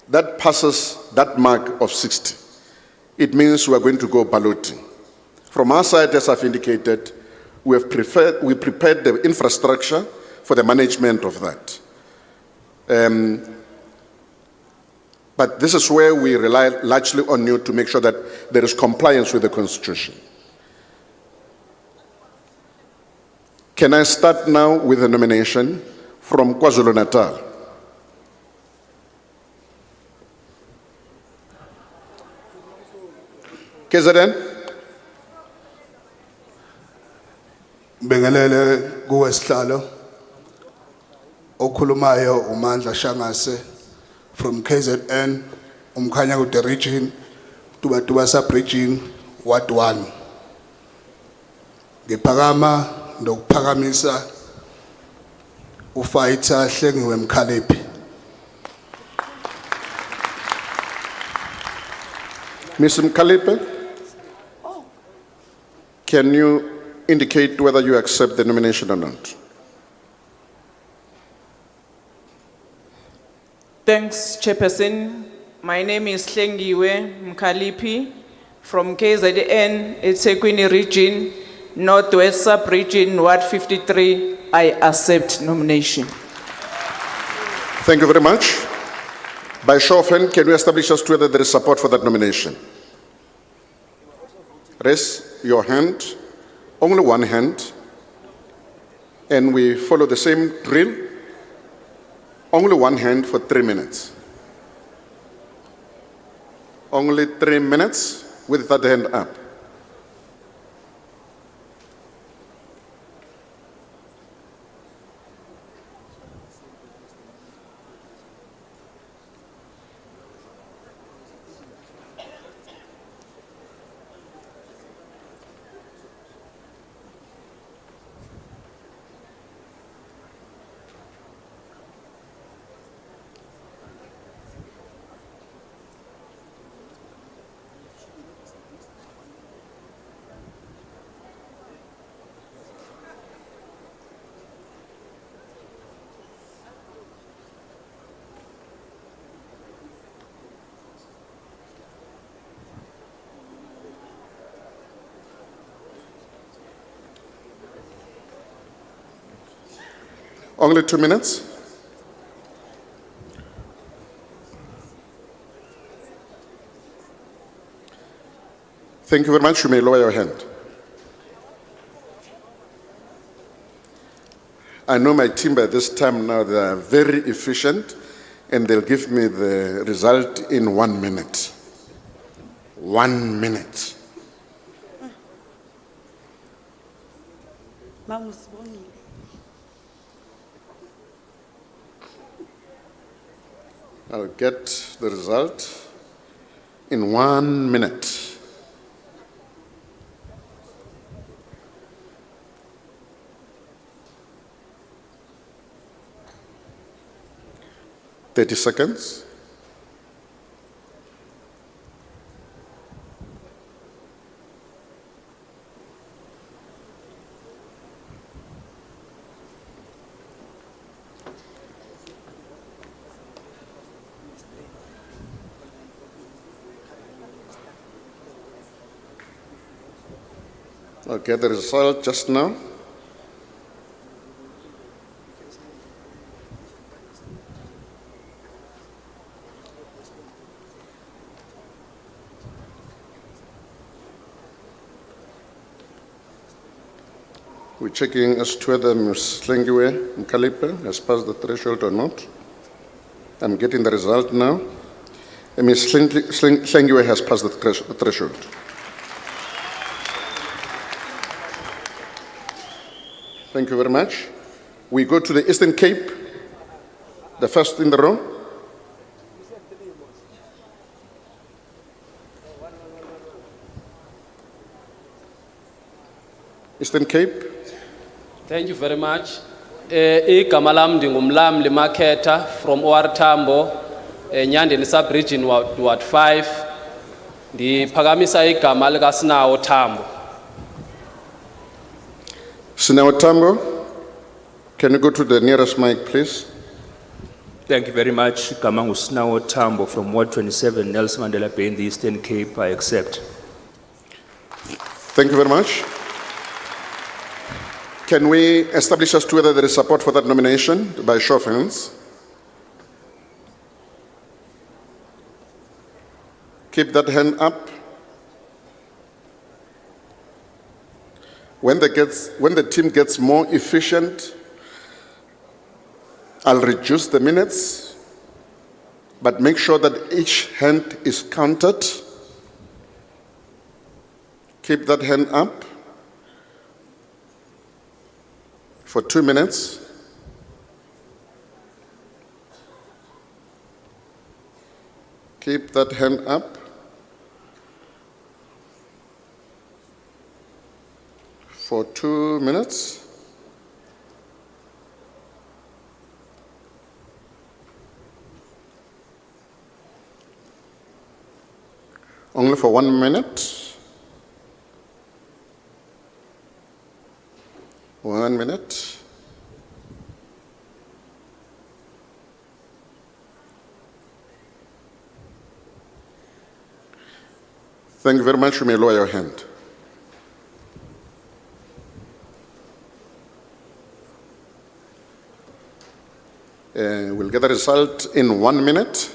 that passes that mark of 60, it means we are going to go balloting. From our side, as I've indicated, we prepared the infrastructure for the management of that. But this is where we rely largely on you to make sure that there is compliance with the Constitution. Can I start now with the nomination from KwaZulu-Natal? KZN? Bengelele kuwesihlalo okhulumayo uMandla Shangase from KZN umkhanya ku the region Tuba sub-region Ward 1 ngiphakama ndokuphakamisa ufighter Hlengiwe Mkhaliphi. Ms. Mkhaliphi, can you indicate whether you accept the nomination or not? Thanks, Chairperson. My name is Hlengiwe Mkhaliphi from KZN, eThekwini region, Northwest sub-region, Ward 53. I accept nomination. Thank you very much. By show of hand, can you establish as to whether there is support for that nomination? Raise your hand, only one hand, and we follow the same drill. Only one hand for 3 minutes. Only 3 minutes with that hand up. Only 2 minutes. Thank you very much. You may lower your hand. I know my team by this time now, they are very efficient and they'll give me the result in 1 minute. 1 minute. I'll get the result in 1 minute. Thirty seconds. I'll get the result just now. We're checking as to whether Ms. Hlengiwe Mkhaliphi has passed the threshold or not. I'm getting the result now. Ms. Hlengiwe has passed the threshold. Thank you very much. We go to the Eastern Cape, the first in the row. Eastern Cape. Thank you very much. Igama lam ndingumlamli Makhetha from OR Tambo, Nyandeni sub-region Ward 5. Ndiphakamisa igama likaSinawo Tambo. Sinawo Tambo, can you go to the nearest mic, please? Thank you very much. Gamangu Sinawo Tambo from Ward 27, Nelson Mandela Bay in the Eastern Cape. I accept. Thank you very much. Can we establish as to whether there is support for that nomination by show of hands? Keep that hand up. When the team gets more efficient, I'll reduce the minutes, but make sure that each hand is counted. Keep that hand up for 2 minutes. Keep that hand up for 2 minutes. Only for 1 minute. 1 minute. Thank you very much. You may lower your hand. We'll get the result in 1 minute.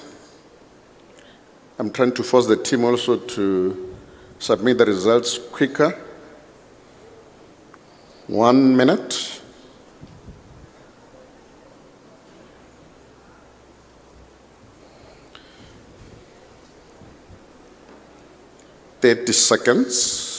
I'm trying to force the team also to submit the results quicker. 1 minute. Thirty seconds.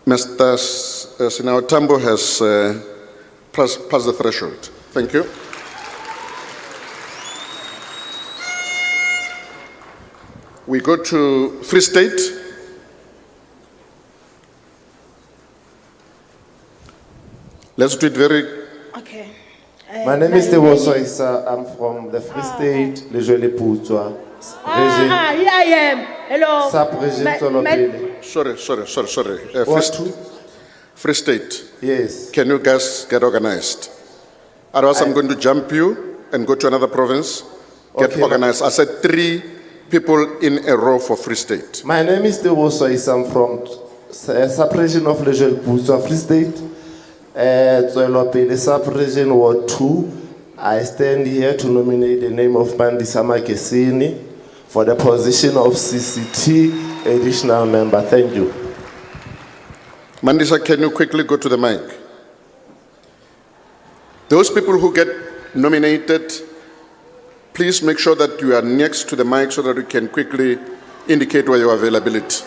Mr. Sinawatambo has passed the threshold. Thank you. We go to Free State. Let's do it very. Okay. My name is Dewoso Isa. I'm from the Free State, Lejole Putswa. Here I am. Hello. Sub-region Tolopele. Sorry. Free State. Yes. Can you guys get organized? Otherwise, I'm going to jump you and go to another province. Get Okay, organized. I said 3 people in a row for Free State. My name is Dewoso Isa. I'm from sub-region of Lejole Putswa, Free State. Tolopele sub-region Ward 2. I stand here to nominate the name of Mandisa Makesini for the position of CCT additional member. Thank you. Mandisa, can you quickly go to the mic? Those people who get nominated, please make sure that you are next to the mic so that you can quickly indicate where your availability.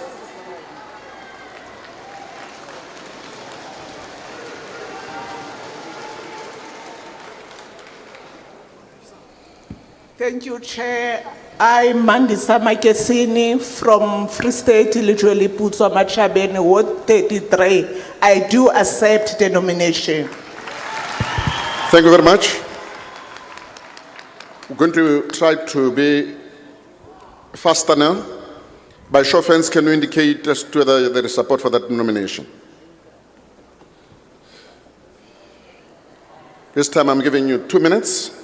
Thank you, Chair. I'm Mandisa Makesini from Free State, Lejole Putswa Machabene, Ward 33. I do accept the nomination. Thank you very much. We're going to try to be faster now. By show of hands, can you indicate as to whether there is support for that nomination? This time I'm giving you 2 minutes.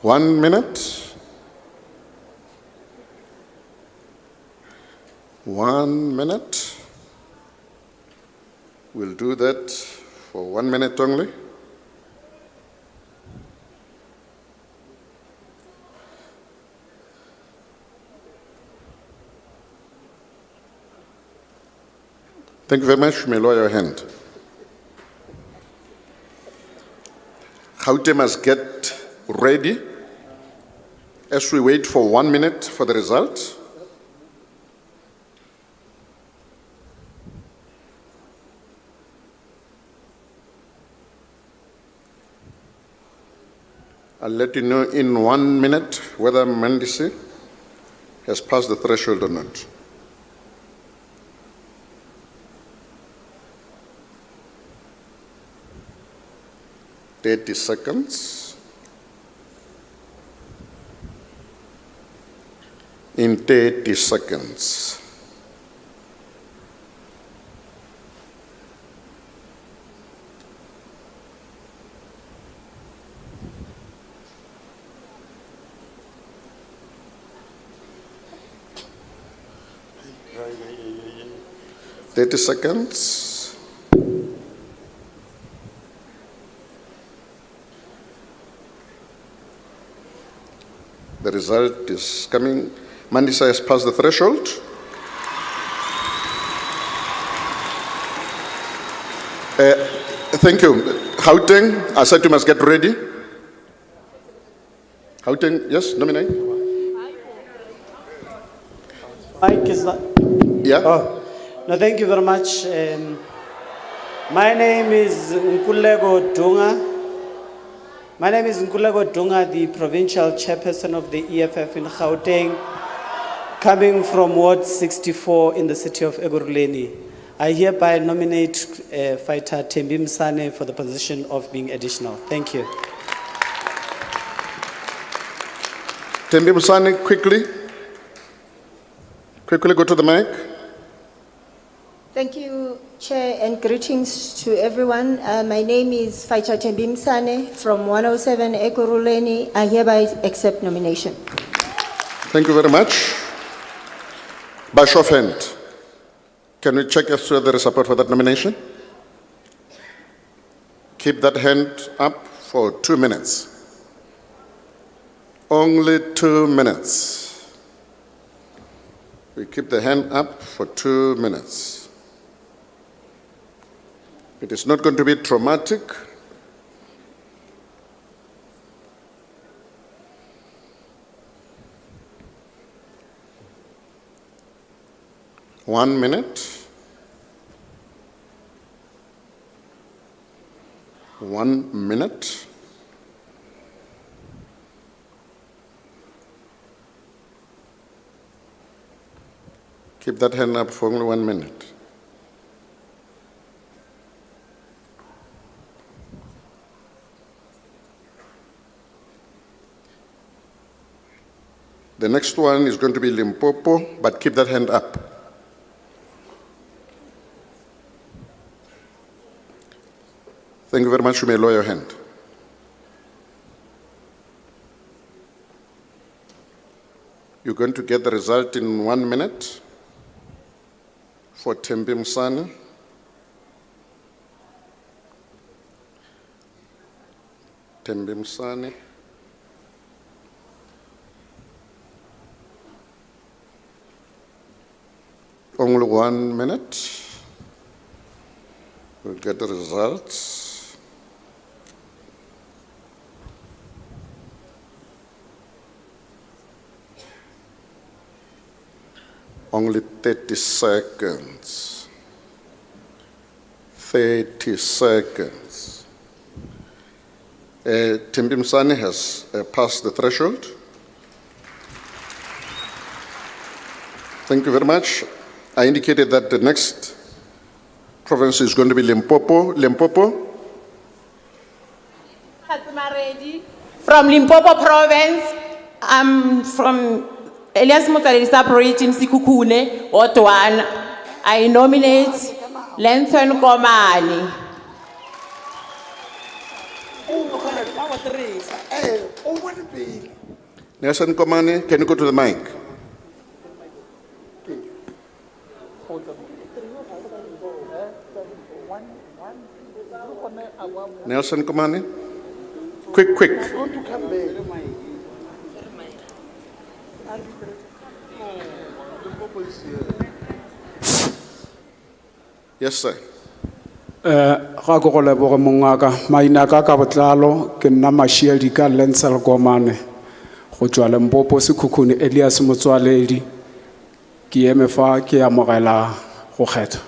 One minute. 1 minute. We'll do that for 1 minute only. Thank you very much. You may lower your hand. Gauteng must get ready as we wait for 1 minute for the result. I'll let you know in 1 minute whether Mandisi has passed the threshold or not. 30 seconds. In 30 seconds. Thirty seconds. The result is coming. Mandisa has passed the threshold. Thank you. Gauteng, I said you must get ready. Gauteng, yes, nominate. Mike is that? Yeah. Oh, no, thank you very much. My name is Nkulego Dunga. My name is Nkulego Dunga, the provincial chairperson of the EFF in Gauteng, coming from Ward 64 in the city of Ekurhuleni. I hereby nominate fighter Thembi Msane for the position of being additional. Thank you. Thembi Msane, quickly. Quickly go to the mic. Thank you, Chair, and greetings to everyone. My name is Fighter Thembi Msane from 107 Ekurhuleni. I hereby accept nomination. Thank you very much. By show of hand, can we check if there is support for that nomination? Keep that hand up for 2 minutes. Only 2 minutes. We keep the hand up for 2 minutes. It is not going to be traumatic. One minute. 1 minute. Keep that hand up for only 1 minute. The next one is going to be Limpopo, but keep that hand up. Thank you very much. You may lower your hand. You're going to get the result in 1 minute for Thembi Msane. Thembi Msane. Only 1 minute. We'll get the results. Only 30 seconds. 30 seconds. Thembi Msane has passed the threshold. Thank you very much. I indicated that the next province is going to be Limpopo. Limpopo. From Limpopo province, I'm from Elias Motsaledi sub-region Sekhukhune, Ward 1. I nominate Lenson Komani. Nelson Komani, can you go to the mic? Nelson Komani? Quick, quick. Yes, sir. Ga go go leboga mongaka maina ka ka botlalo ke nna Mashiedi ka Lensel Komane go tswa Limpopo Sekhukhune Elias Motswaledi ke eme fa ke amogela go kgetha.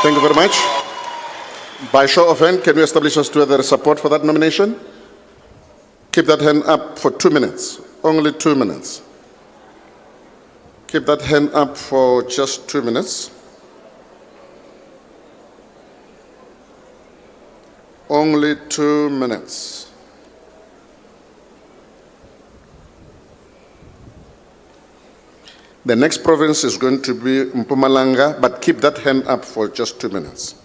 Thank you very much. By show of hand, can we establish as to whether there is support for that nomination? Keep that hand up for 2 minutes. Only 2 minutes. Keep that hand up for just 2 minutes. Only 2 minutes. The next province is going to be Mpumalanga, but keep that hand up for just 2 minutes.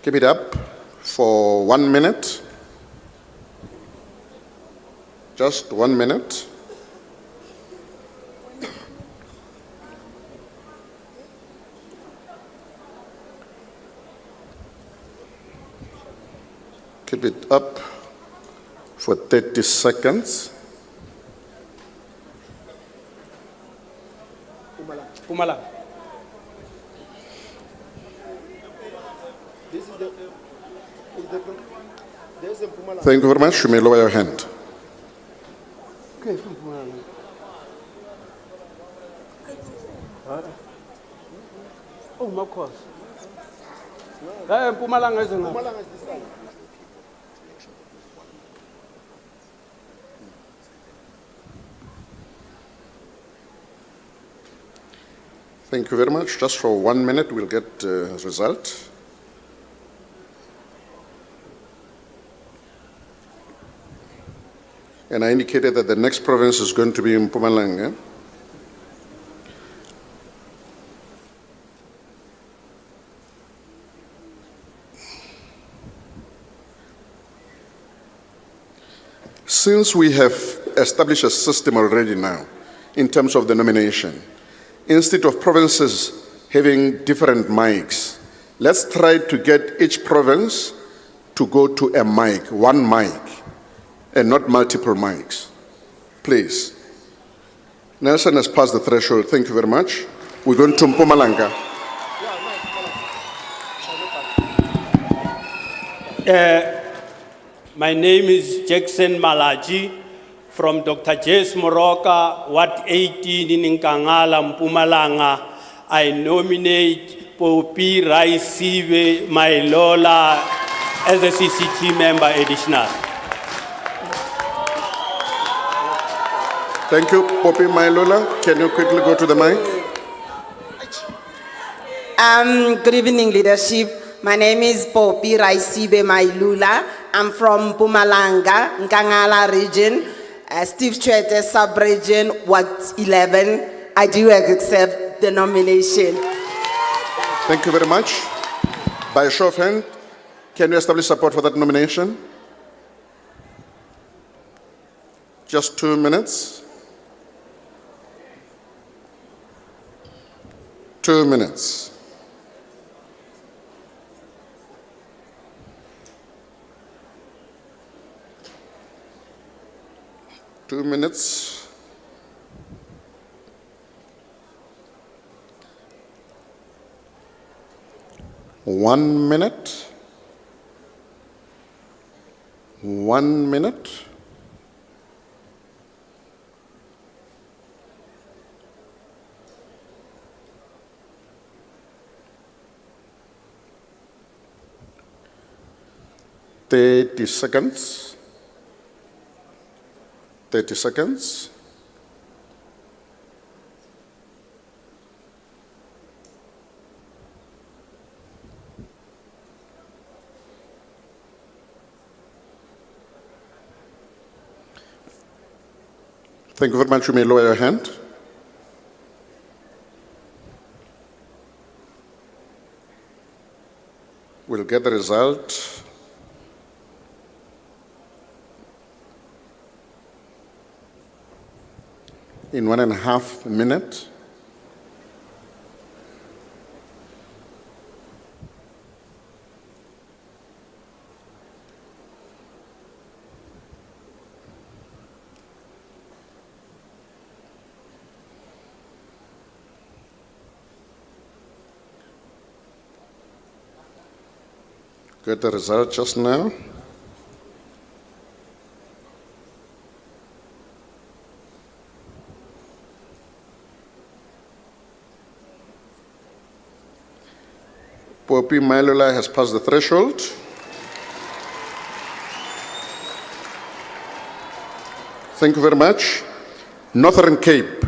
Keep it up for 1 minute. Just 1 minute. Keep it up for 30 seconds. Pumalang. This is the there's a Mpumalanga. Thank you very much. You may lower your hand. Okay, from Mpumalanga. Oh, my course. Pumalang is enough. Mpumalanga is this side. Thank you very much. Just for 1 minute, we'll get the result. And I indicated that the next province is going to be Mpumalanga. Since we have established a system already now in terms of the nomination, instead of provinces having different mics, let's try to get each province to go to a mic, one mic, and not multiple mics. Please. Nelson has passed the threshold. Thank you very much. We're going to Mpumalanga. My name is Jackson Malaji from Dr. Jess Moroka, Ward 18 in Nkangala, Mpumalanga. I nominate Popi Raisibe Mailola as a CCT member additional. Thank you, Popi Mailola. Can you quickly go to the mic? Good evening, leadership. My name is Popi Raisibe Mailula. I'm from Mpumalanga, Nkangala region, Steve Chwete sub-region, Ward 11. I do accept the nomination. Thank you very much. By a show of hand, can you establish support for that nomination? Just 2 minutes. 2 minutes. Two minutes. One minute. 1 minute. Thirty seconds. 30 seconds. Thank you very much. You may lower your hand. We'll get the result. In 1.5 minutes. Get the result just now. Popi Mailola has passed the threshold. Thank you very much. Northern Cape.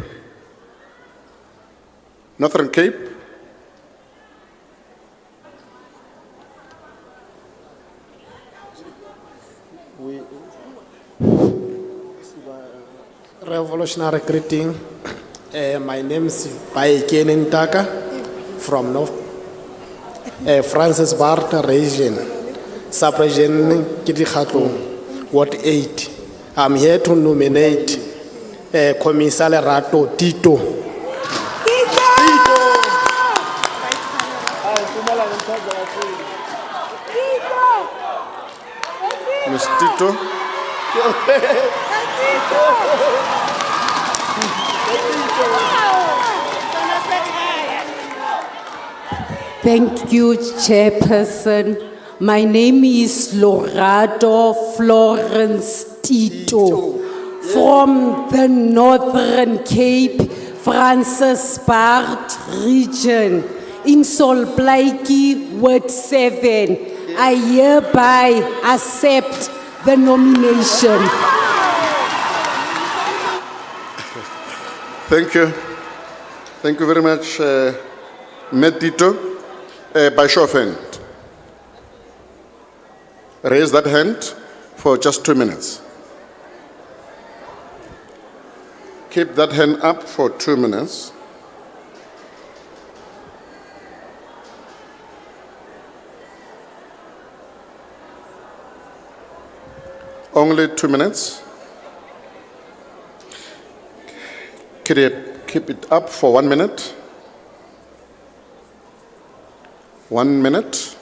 Northern Cape. revolutionary greeting. My name is Baekene Ntaka from North Francis Bart region, sub-region Kidikhatlong, Ward 8. I'm here to nominate Commissaire Lerato Tito. Ms. Tito. Thank you, Chairperson. My name is Lorato Florence Tito from the Northern Cape, Francis Bart region, in Solplaiki, Ward 7. I hereby accept the nomination. Thank you. Thank you very much, Tito. By show of hand. Raise that hand for just 2 minutes. Keep that hand up for 2 minutes. Only 2 minutes. Keep it up for 1 minute. 1 minute.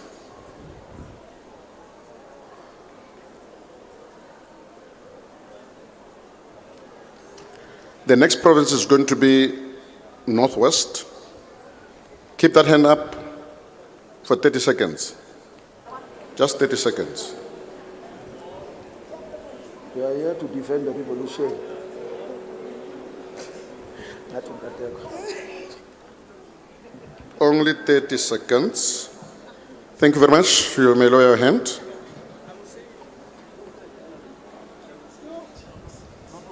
The next province is going to be Northwest. Keep that hand up for 30 seconds. Just 30 seconds. We are here to defend the revolution. Only 30 seconds. Thank you very much. You may lower your hand.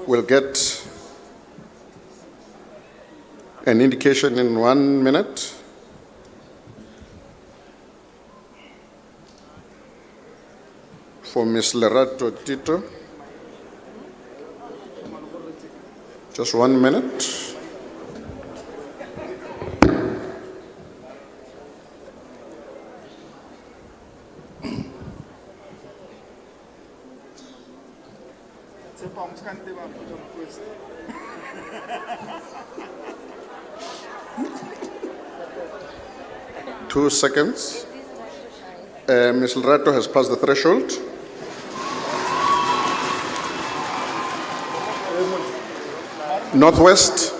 We'll get an indication in 1 minute. For Ms. Lerato Tito. Just 1 minute. Two seconds. Ms. Lerato has passed the threshold. Northwest.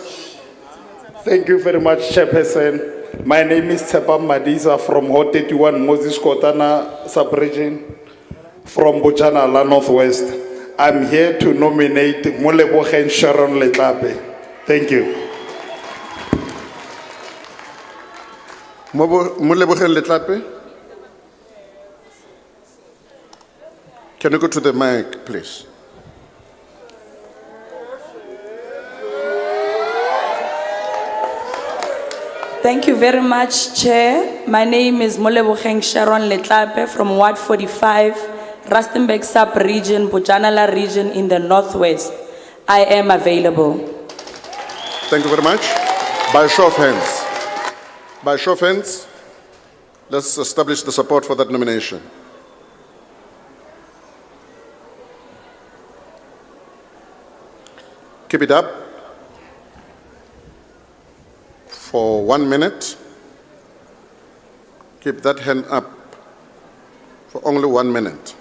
Thank you very much, Chairperson. My name is Tsepa Madiza from Hot 31 Moses Kotana sub-region from Bojanala, Northwest. I'm here to nominate Molebogen Sharon Letlape. Thank you. Molebogen Letlape. Can you go to the mic, please? Thank you very much, Chair. My name is Molebogen Sharon Letlape from Ward 45, Rustenburg Sub-Region, Bojanala Region in the Northwest. I am available. Thank you very much. By show of hands. By show of hands, let's establish the support for that nomination. Keep it up for 1 minute. Keep that hand up for only 1 minute.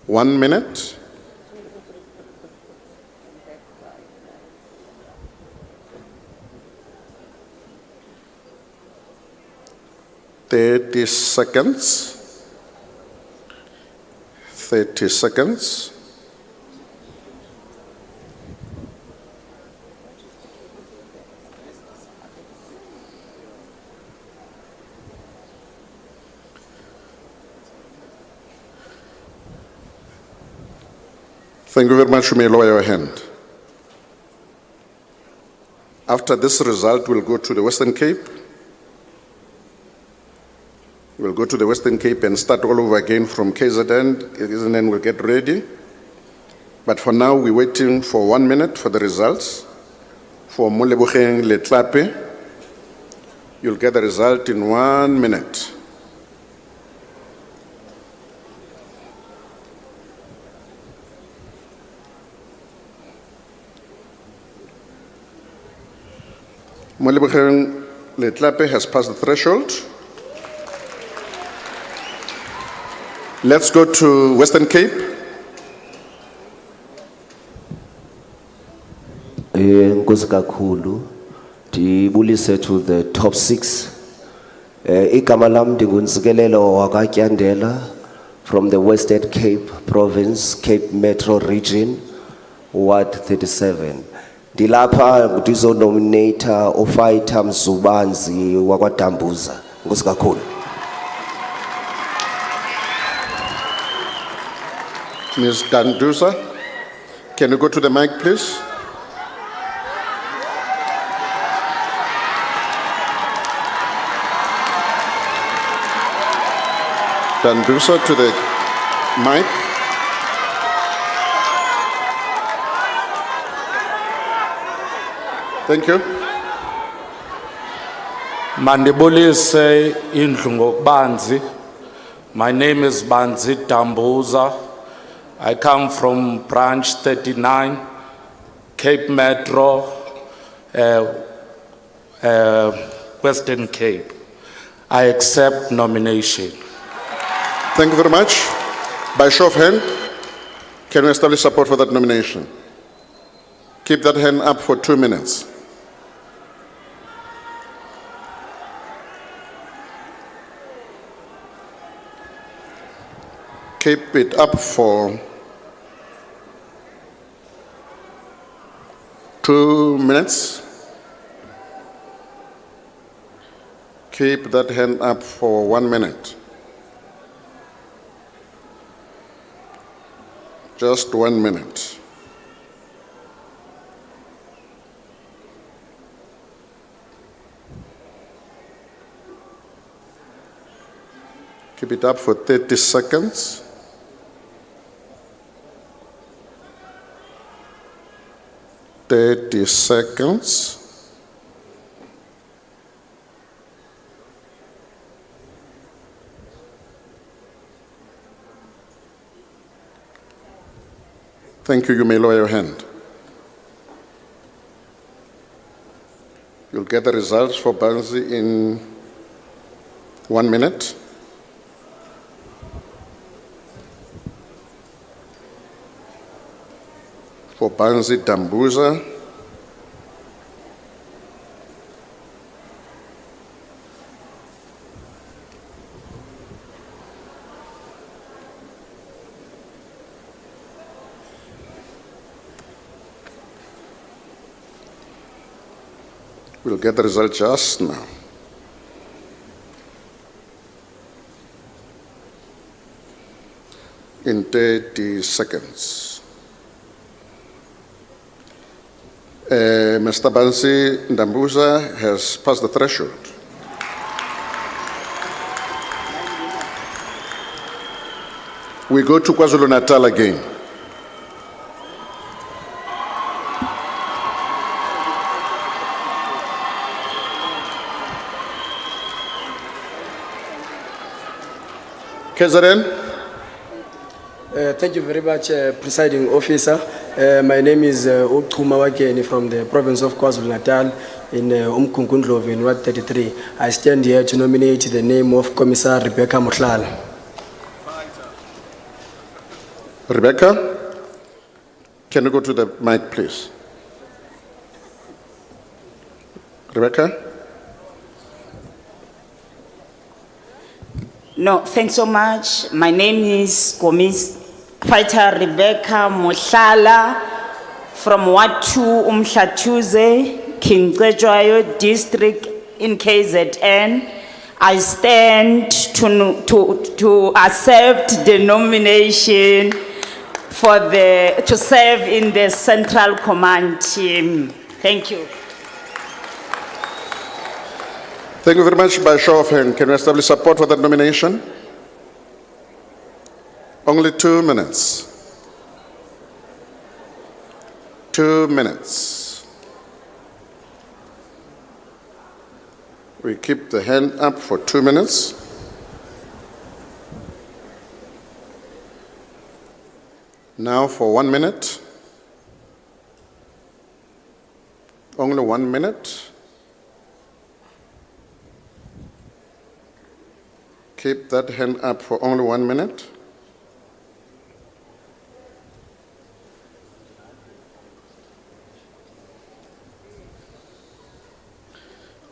One minute. Thirty seconds. 30 seconds. Thank you very much. You may lower your hand. After this result, we'll go to the Western Cape. We'll go to the Western Cape and start all over again from KZN. KZN will get ready. But for now, we're waiting for 1 minute for the results. For Moleboheng Letlape, you'll get the result in 1 minute. Moleboheng Letlape has passed the threshold. Let's go to Western Cape. Nkosi kakhulu, ndibulise to the top 6. Igama lam ndinguNtsikelelo wakaTyandela from the Western Cape Province, Cape Metro Region, Ward 37. Ndilapha ndizonominata uFaitha Mzubanzi wakwaDambuza. Nkosi kakhulu. Ms. Danduza, can you go to the mic, please? Danduza to the mic. Thank you. Mandibulise indlu ngokubanzi. My name is Banzi Dambuza. I come from branch 39, Cape Metro, Western Cape. I accept nomination. Thank you very much. By show of hand, can we establish support for that nomination? Keep that hand up for 2 minutes. Keep it up for 2 minutes. Keep that hand up for 1 minute. Just 1 minute. Keep it up for 30 seconds. Thank you. You may lower your hand. You'll get the results for Banzi in 1 minute. For Banzi Dambuza, we'll get the result just now. In 30 seconds. Mr. Bansi Dambuza has passed the threshold. We go to KwaZulu-Natal again. KZN. Thank you very much, Presiding Officer. My name is Uchuma Wakeni from the province of KwaZulu-Natal in Umkhunkundlovu in Ward 33. I stand here to nominate the name of Commissar Rebecca Motlala. Rebecca, can you go to the mic, please? Rebecca? No, thanks so much. My name is Fighter Rebecca Motlala from Ward 2, Umhlatuze, King Cetshwayo District in KZN. I stand to accept the nomination to serve in the Central Command team. Thank you. Thank you very much. By show of hand, can we establish support for that nomination? Only 2 minutes. 2 minutes. We keep the hand up for 2 minutes. Now for 1 minute. Only 1 minute. Keep that hand up for only 1 minute.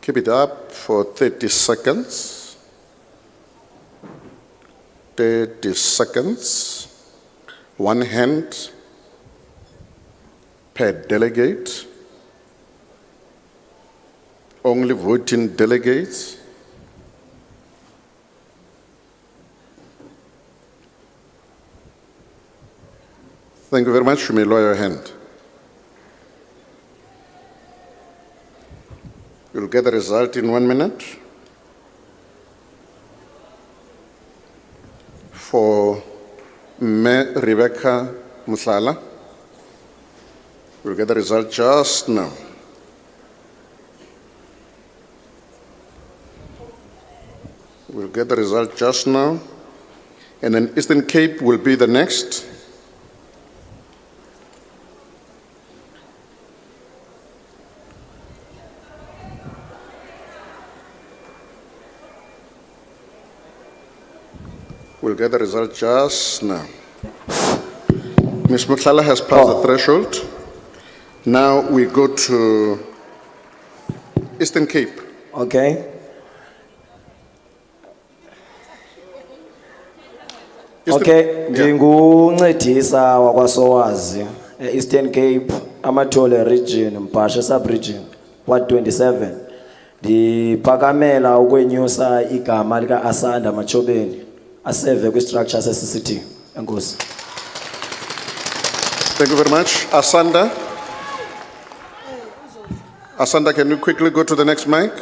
Keep it up for 30 seconds. 30 seconds. One hand per delegate. Only voting delegates. Thank you very much. You may lower your hand. You'll get the result in 1 minute. For Rebecca Musala, we'll get the result just now. We'll get the result just now. And then Eastern Cape will be the next. We'll get the result just now. Ms. Mutlala has passed the threshold. Now we go to Eastern Cape. Okay. Okay, nginguncedisa wakwaSowazi, Eastern Cape, Amathole region, Mpashe sub-region, Ward 27. Ndiphakamela ukwenyusa igama lika Asanda Machobeni. Aseve kwi-structure se-CCT. Enkosi. Thank you very much. Asanda. Asanda, can you quickly go to the next mic?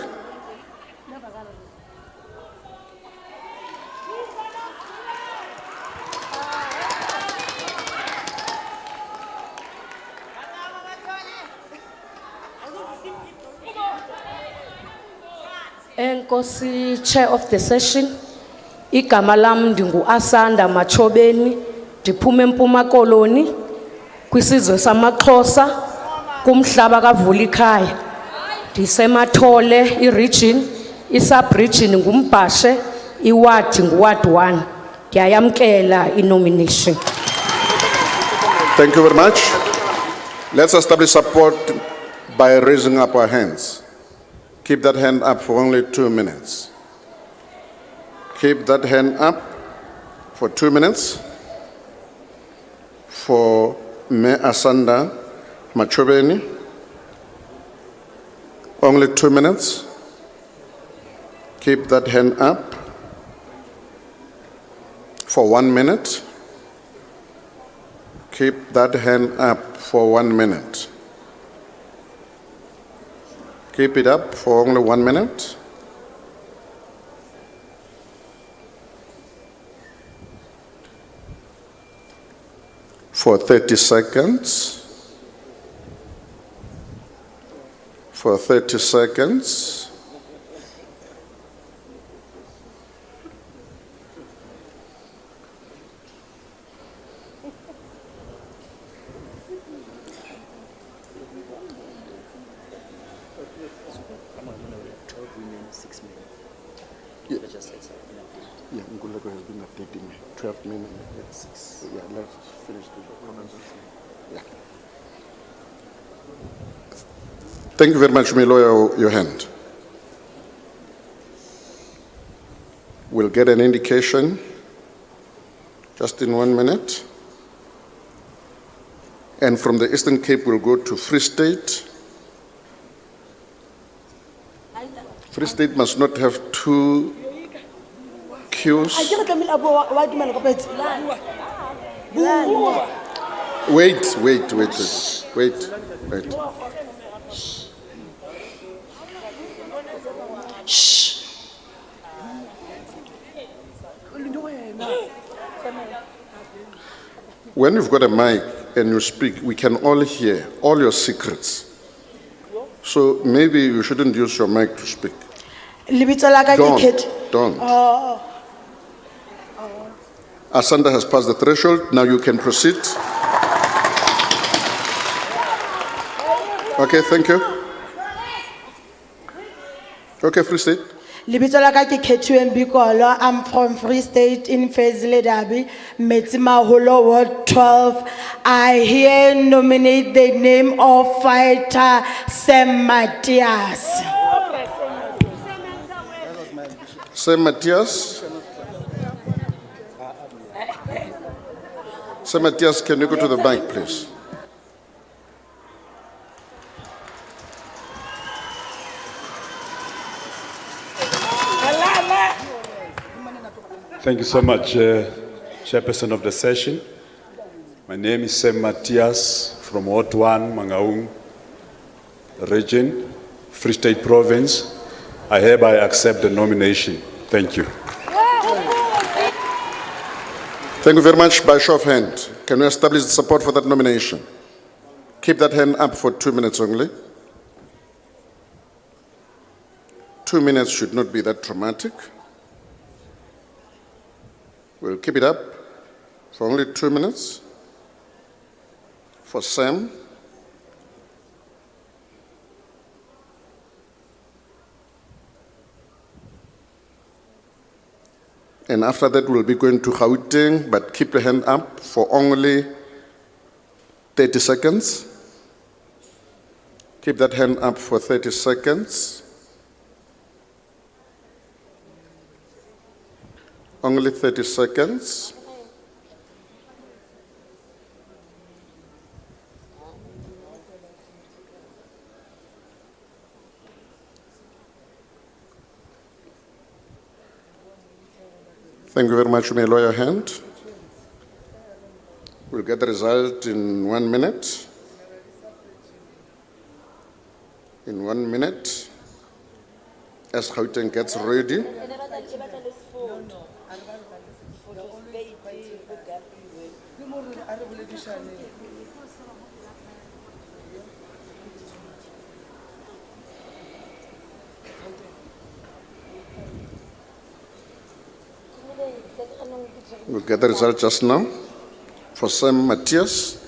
Enkosi, Chair of the session. Igama lam ndingu Asanda Machobeni, ndiphuma eMpuma Koloni, kwisizwe samaXhosa, kumhlaba kaVulikhaya. Ndisemathole iregion, isub-region nguMbashe, iward nguward 1. Ndiyayamkela inomination. Thank you very much. Let's establish support by raising up our hands. Keep that hand up for only 2 minutes. Keep that hand up for 2 minutes. For Me Asanda Machobeni, only 2 minutes. Keep that hand up for 1 minute. Keep that hand up for 1 minute. Keep it up for only 1 minute. For 30 seconds. For 30 seconds. Yeah, Ngulego has been updating me. 12 minutes. 6. Yeah, let's finish the conversation. Yeah. Thank you very much. You may lower your hand. We'll get an indication just in 1 minute. And from the Eastern Cape, we'll go to Free State. Free State must not have 2 queues. Wait. When you've got a mic and you speak, we can all hear all your secrets. So maybe you shouldn't use your mic to speak. Lebitso la ka ke Kate. Don't. Oh. Asanda has passed the threshold. Now you can proceed. Okay, thank you. Okay, Free State. Lebitso la ka ke Kate Mbikolo. I'm from Free State in Fezile Dabi, Metsimaholo Ward 12. I here nominate the name of fighter Sam Matthias. Sam Matthias. Sam Matthias, can you go to the mic, please? Thank you so much, Chairperson of the session. My name is Sam Matthias from Ward 1, Mangaung region, Free State Province. I hereby accept the nomination. Thank you. Thank you very much. By show of hand, can we establish the support for that nomination? Keep that hand up for 2 minutes only. 2 minutes should not be that traumatic. We'll keep it up for only 2 minutes. For Sam. And after that, we'll be going to Gauteng, but keep the hand up for only 30 seconds. Keep that hand up for 30 seconds. Only 30 seconds. Thank you very much. You may lower your hand. We'll get the result in 1 minute. In 1 minute, as Gauteng gets ready. We'll get the result just now. For Sam Matthias.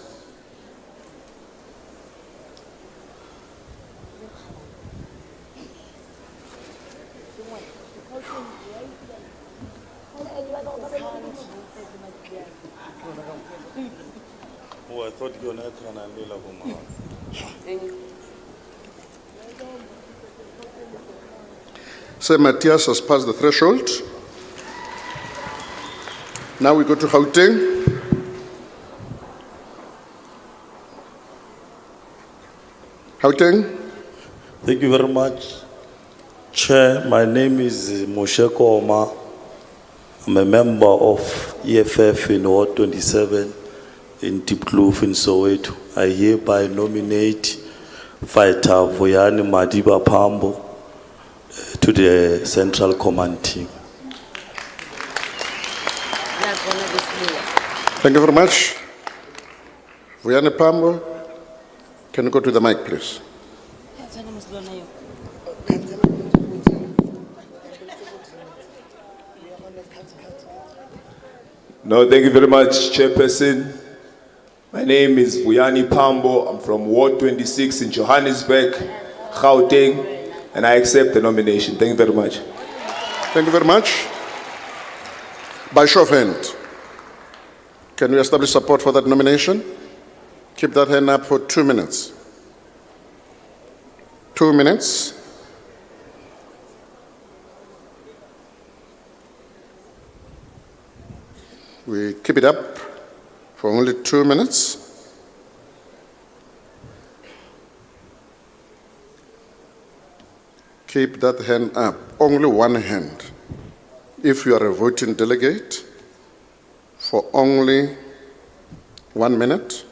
Oh, I thought you were not going to. Sam Matthias has passed the threshold. Now we go to Gauteng. Gauteng. Thank you very much, Chair. My name is Moshe Koma. I'm a member of EFF in Ward 27 in Diepkloof in Soweto. I hereby nominate Fighter Vuyani Madiba Pambo to the Central Command team. Thank you very much. Vuyani Pambo, can you go to the mic, please? No, thank you very much, Chairperson. My name is Vuyani Pambo. I'm from Ward 26 in Johannesburg, Gauteng, and I accept the nomination. Thank you very much. Thank you very much. By show of hand, can we establish support for that nomination? Keep that hand up for 2 minutes. 2 minutes. We keep it up for only 2 minutes. Keep that hand up, only one hand. If you are a voting delegate, for only 1 minute.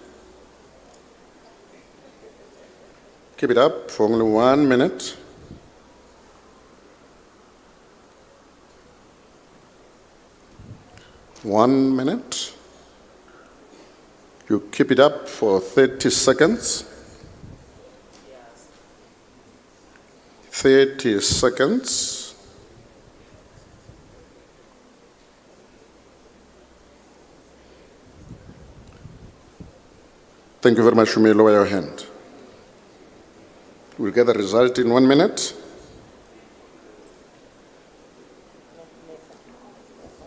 Keep it up for only 1 minute. One minute. You keep it up for 30 seconds. 30 seconds. Thank you very much. You may lower your hand. We'll get the result in 1 minute.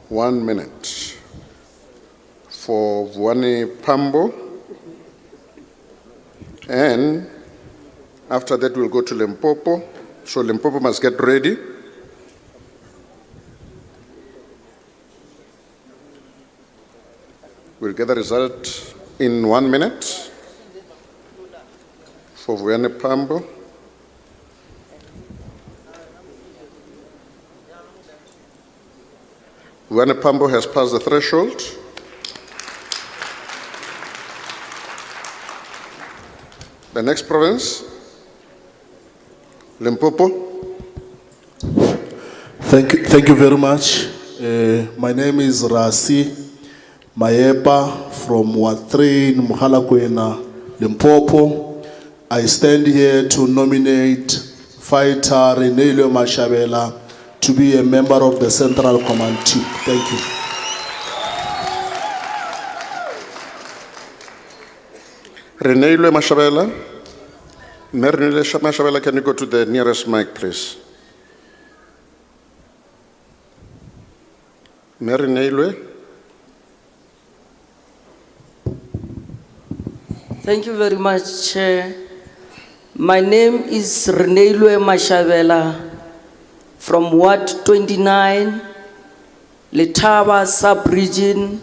1 minute. For Vuani Pambo. And after that, we'll go to Limpopo. So Limpopo must get ready. We'll get the result in 1 minute. For Vuani Pambo. Vuani Pambo has passed the threshold. The next province, Limpopo. Thank you very much. My name is Rasi Mayepa from Ward 3 in Mohalakwena, Limpopo. I stand here to nominate fighter Renelio Mashabela to be a member of the Central Command team. Thank you. Renelio Mashabela. Renelio Mashabela, can you go to the nearest mic, please? Renelio. Thank you very much, Chair. My name is Renelio Mashabela from Ward 29, Letaba Sub-Region,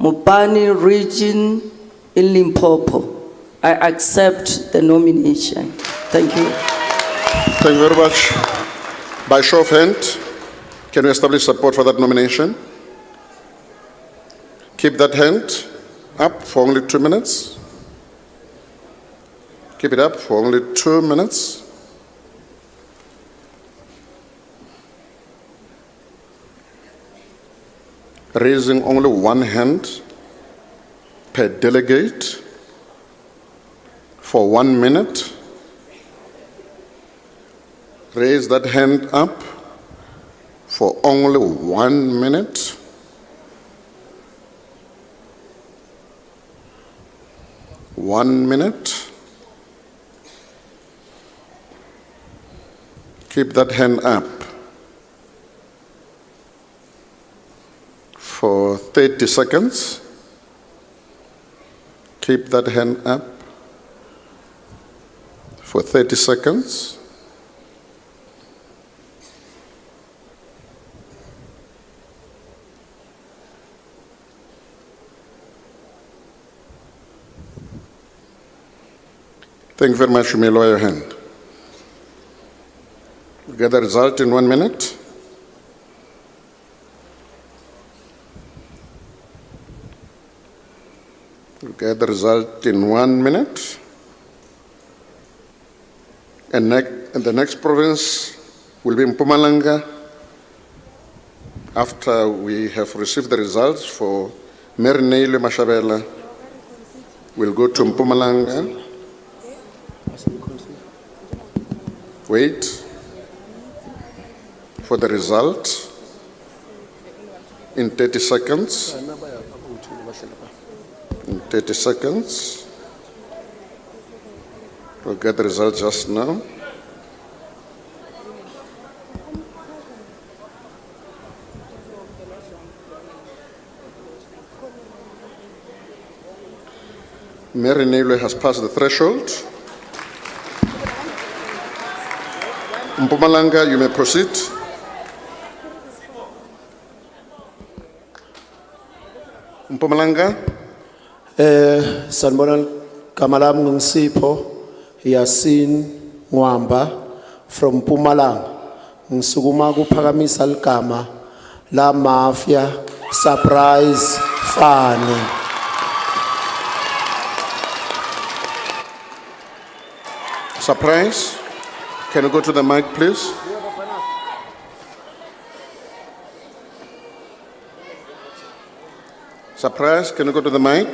Mopani Region in Limpopo. I accept the nomination. Thank you. Thank you very much. By show of hand, can we establish support for that nomination? Keep that hand up for only 2 minutes. Keep it up for only 2 minutes. Raising only one hand per delegate for 1 minute. Raise that hand up for only 1 minute. One minute. Keep that hand up for 30 seconds. Keep that hand up for 30 seconds. Thank you very much. You may lower your hand. We'll get the result in 1 minute. We'll get the result in 1 minute. And the next province will be in Mpumalanga. After we have received the results for Renelio Mashabela, we'll go to Mpumalanga. Wait for the result in 30 seconds. In 30 seconds. We'll get the result just now. Renelio has passed the threshold. Mpumalanga, you may proceed. Mpumalanga. Sanibonani, gama lami ngingisipho Yasin Nwamba from Mpumalanga. Ngisukuma kuphakamisa ligama la mafia surprise funny. Surprise, can you go to the mic, please? Surprise, can you go to the mic?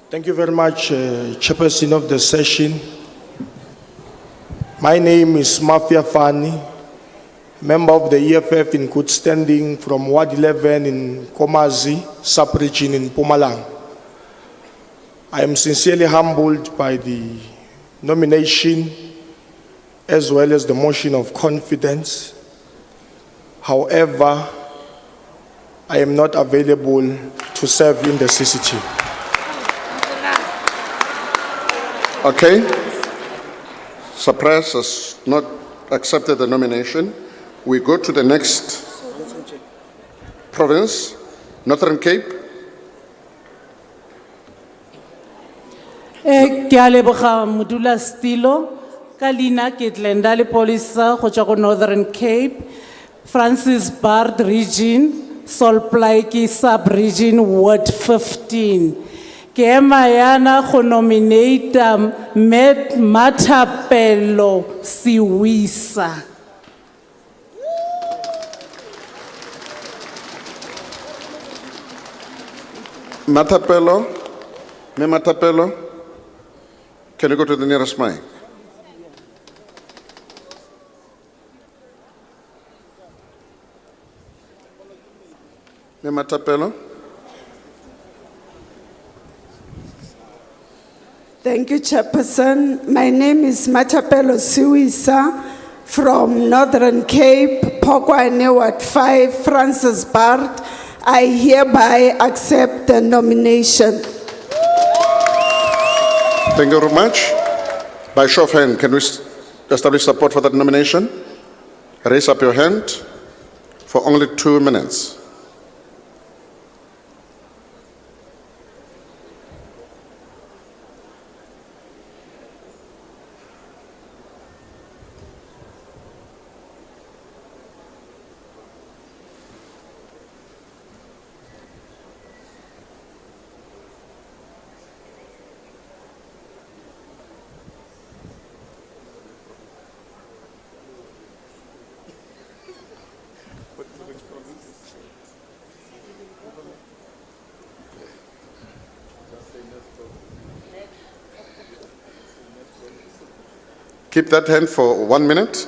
Thank you very much, Chairperson of the session. My name is Mafia Fani, member of the EFF in good standing from Ward 11 in Komazi, sub-region in Mpumalanga. I am sincerely humbled by the nomination as well as the motion of confidence. However, I am not available to serve in the CCT. Okay. Surprise has not accepted the nomination. We go to the next province, Northern Cape. Ke a leboga modula Stilo ka leina ke Glenda le Polisa go tswa go Northern Cape, Francis Bard region, Solplaiki sub-region, Ward 15. Ke ema yana go nominate Matapelo Siwisa. Matapelo, me Matapelo, can you go to the nearest mic? Me Matapelo. Thank you, Chairperson. My name is Matapelo Siwisa from Northern Cape, Pokwane Ward 5, Francis Bard. I hereby accept the nomination. Thank you very much. By show of hand, can we establish support for that nomination? Raise up your hand for only 2 minutes. Keep that hand for 1 minute.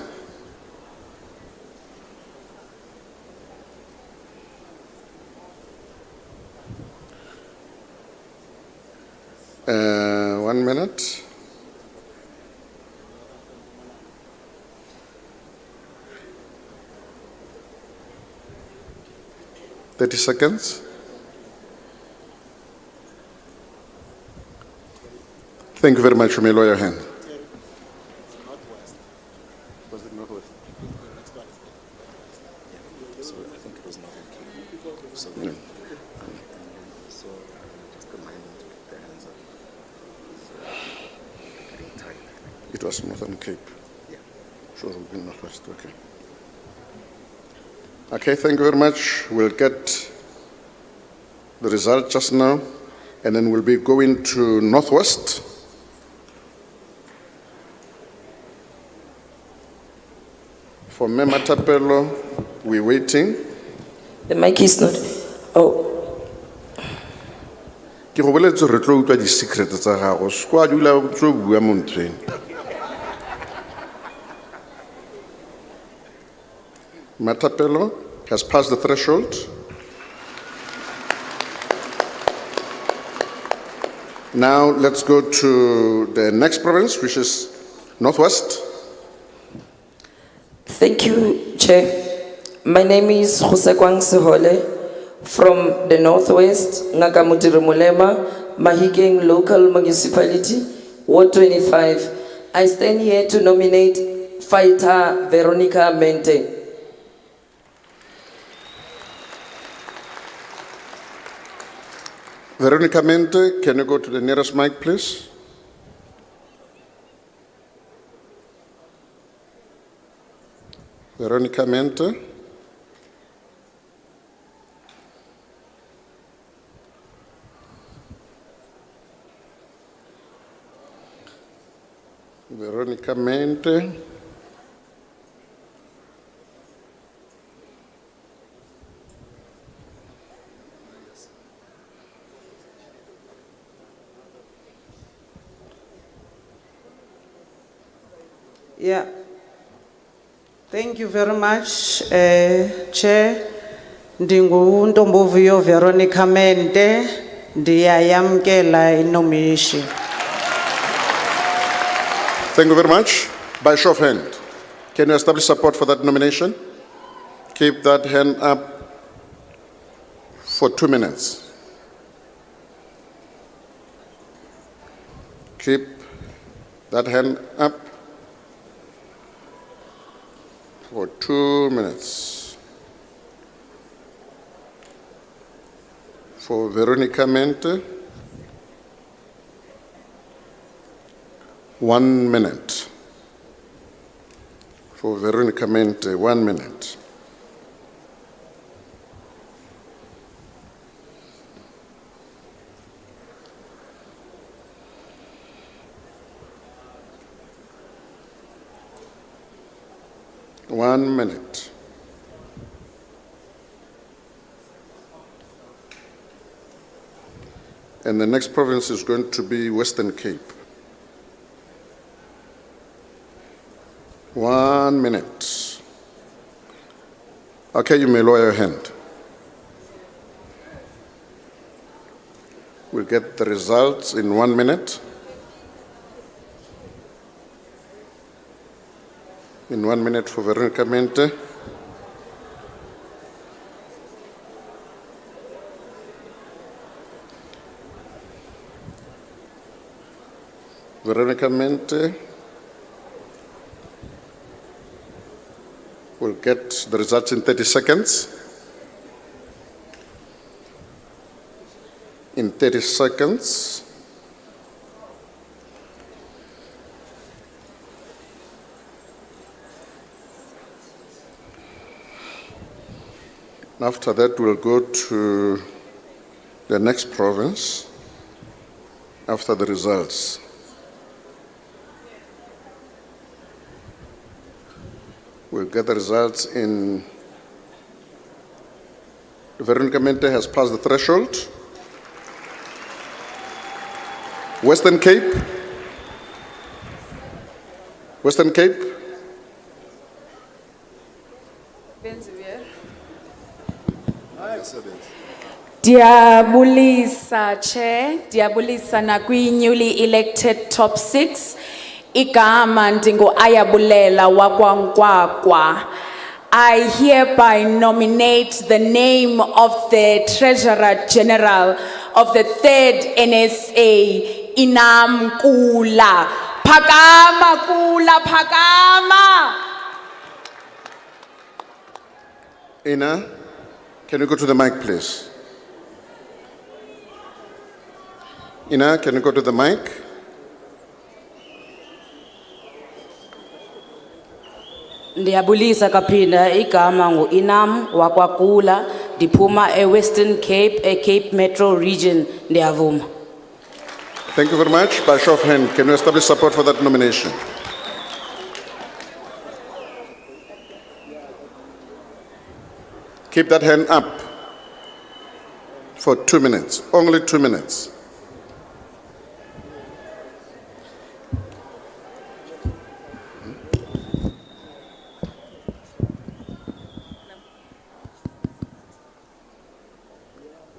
One minute. Thirty seconds. Thank you very much. You may lower your hand. It was Northern Cape. Yeah. Sure, we'll be Northwest. Okay. Okay, thank you very much. We'll get the result just now, and then we'll be going to Northwest. For Mema Tapelo, we're waiting. The mic is not. Oh. Ke go boletsa re tlo utlwa di secret tsa gago. Skwa dula tso bua mo ntweng. Matapelo has passed the threshold. Now let's go to the next province, which is Northwest. Thank you, Chair. My name is Josekwang Sehole from the Northwest, Nakamutiri Mulema, Mahikeng Local Municipality, Ward 25. I stand here to nominate Fighter Veronica Mente. Veronica Mente, can you go to the nearest mic, please? Veronica Mente. Veronica Mente. Yeah. Thank you very much, Chair. Ndingu Ntombovuyo Veronica Mente, ndiyayamkela nomination. Thank you very much. By show of hand, can you establish support for that nomination? Keep that hand up for 2 minutes. Keep that hand up for 2 minutes. For Veronica Mente, 1 minute. For Veronica Mente, 1 minute. One minute. And the next province is going to be Western Cape. 1 minute. Okay, you may lower your hand. We'll get the results in 1 minute. In 1 minute for Veronica Mente. Veronica Mente will get the results in 30 seconds. In 30 seconds. After that, we'll go to the next province after the results. We'll get the results in. Veronica Mente has passed the threshold. Western Cape. Western Cape. Diabulisa Chair, Diabulisa Nakui newly elected top 6. Igama ndingu Ayabulela Wakwankwakwa. I hereby nominate the name of the Treasurer General of the 3rd NSA, Inam Kula. Phakama Kula, phakama. Ina, can you go to the mic, please? Ina, can you go to the mic? Ndiyabulisa kaphinda igama nguInam wakwakula ndiphuma eWestern Cape eCape Metro Region ndiyavuma. Thank you very much. By show of hand, can you establish support for that nomination? Keep that hand up for 2 minutes, only 2 minutes.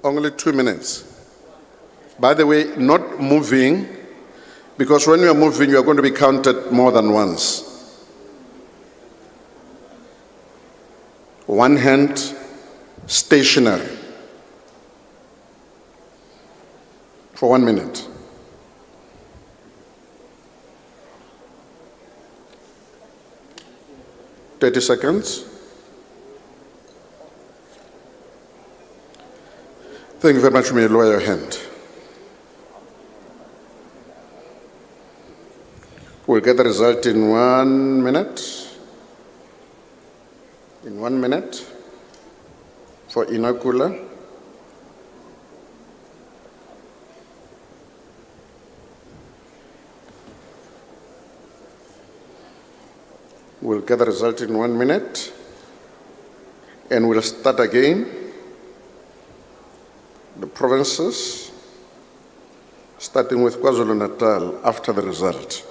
Only 2 minutes. By the way, not moving, because when you are moving, you are going to be counted more than once. One hand, stationary. For 1 minute. Thirty seconds. Thank you very much. May you lower your hand. We'll get the result in 1 minute. in 1 minute. For Inakula, we'll get the result in 1 minute, and we'll start again. The provinces, starting with KwaZulu-Natal after the result.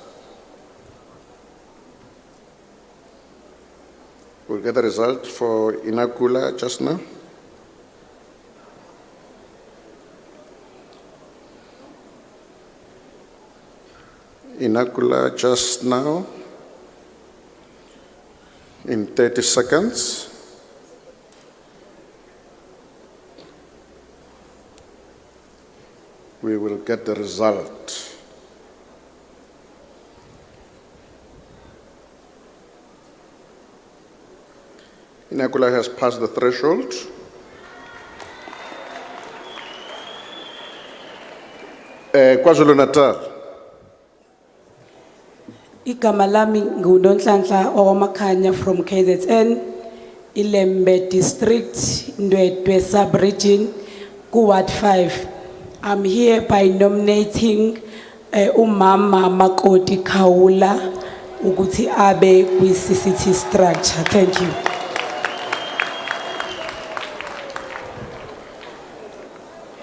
We'll get the result for Inakula just now. Inakula just now in 30 seconds. We will get the result. Inakula has passed the threshold. KwaZulu-Natal. Igama lami nguNonhlanhla Owamakhanya from KZN, Ilembe District, Ndwedwe Sub-Region, Ward 5. I'm here by nominating Umama Makoti Kaula ukuthi abe kwi-CCT structure. Thank you.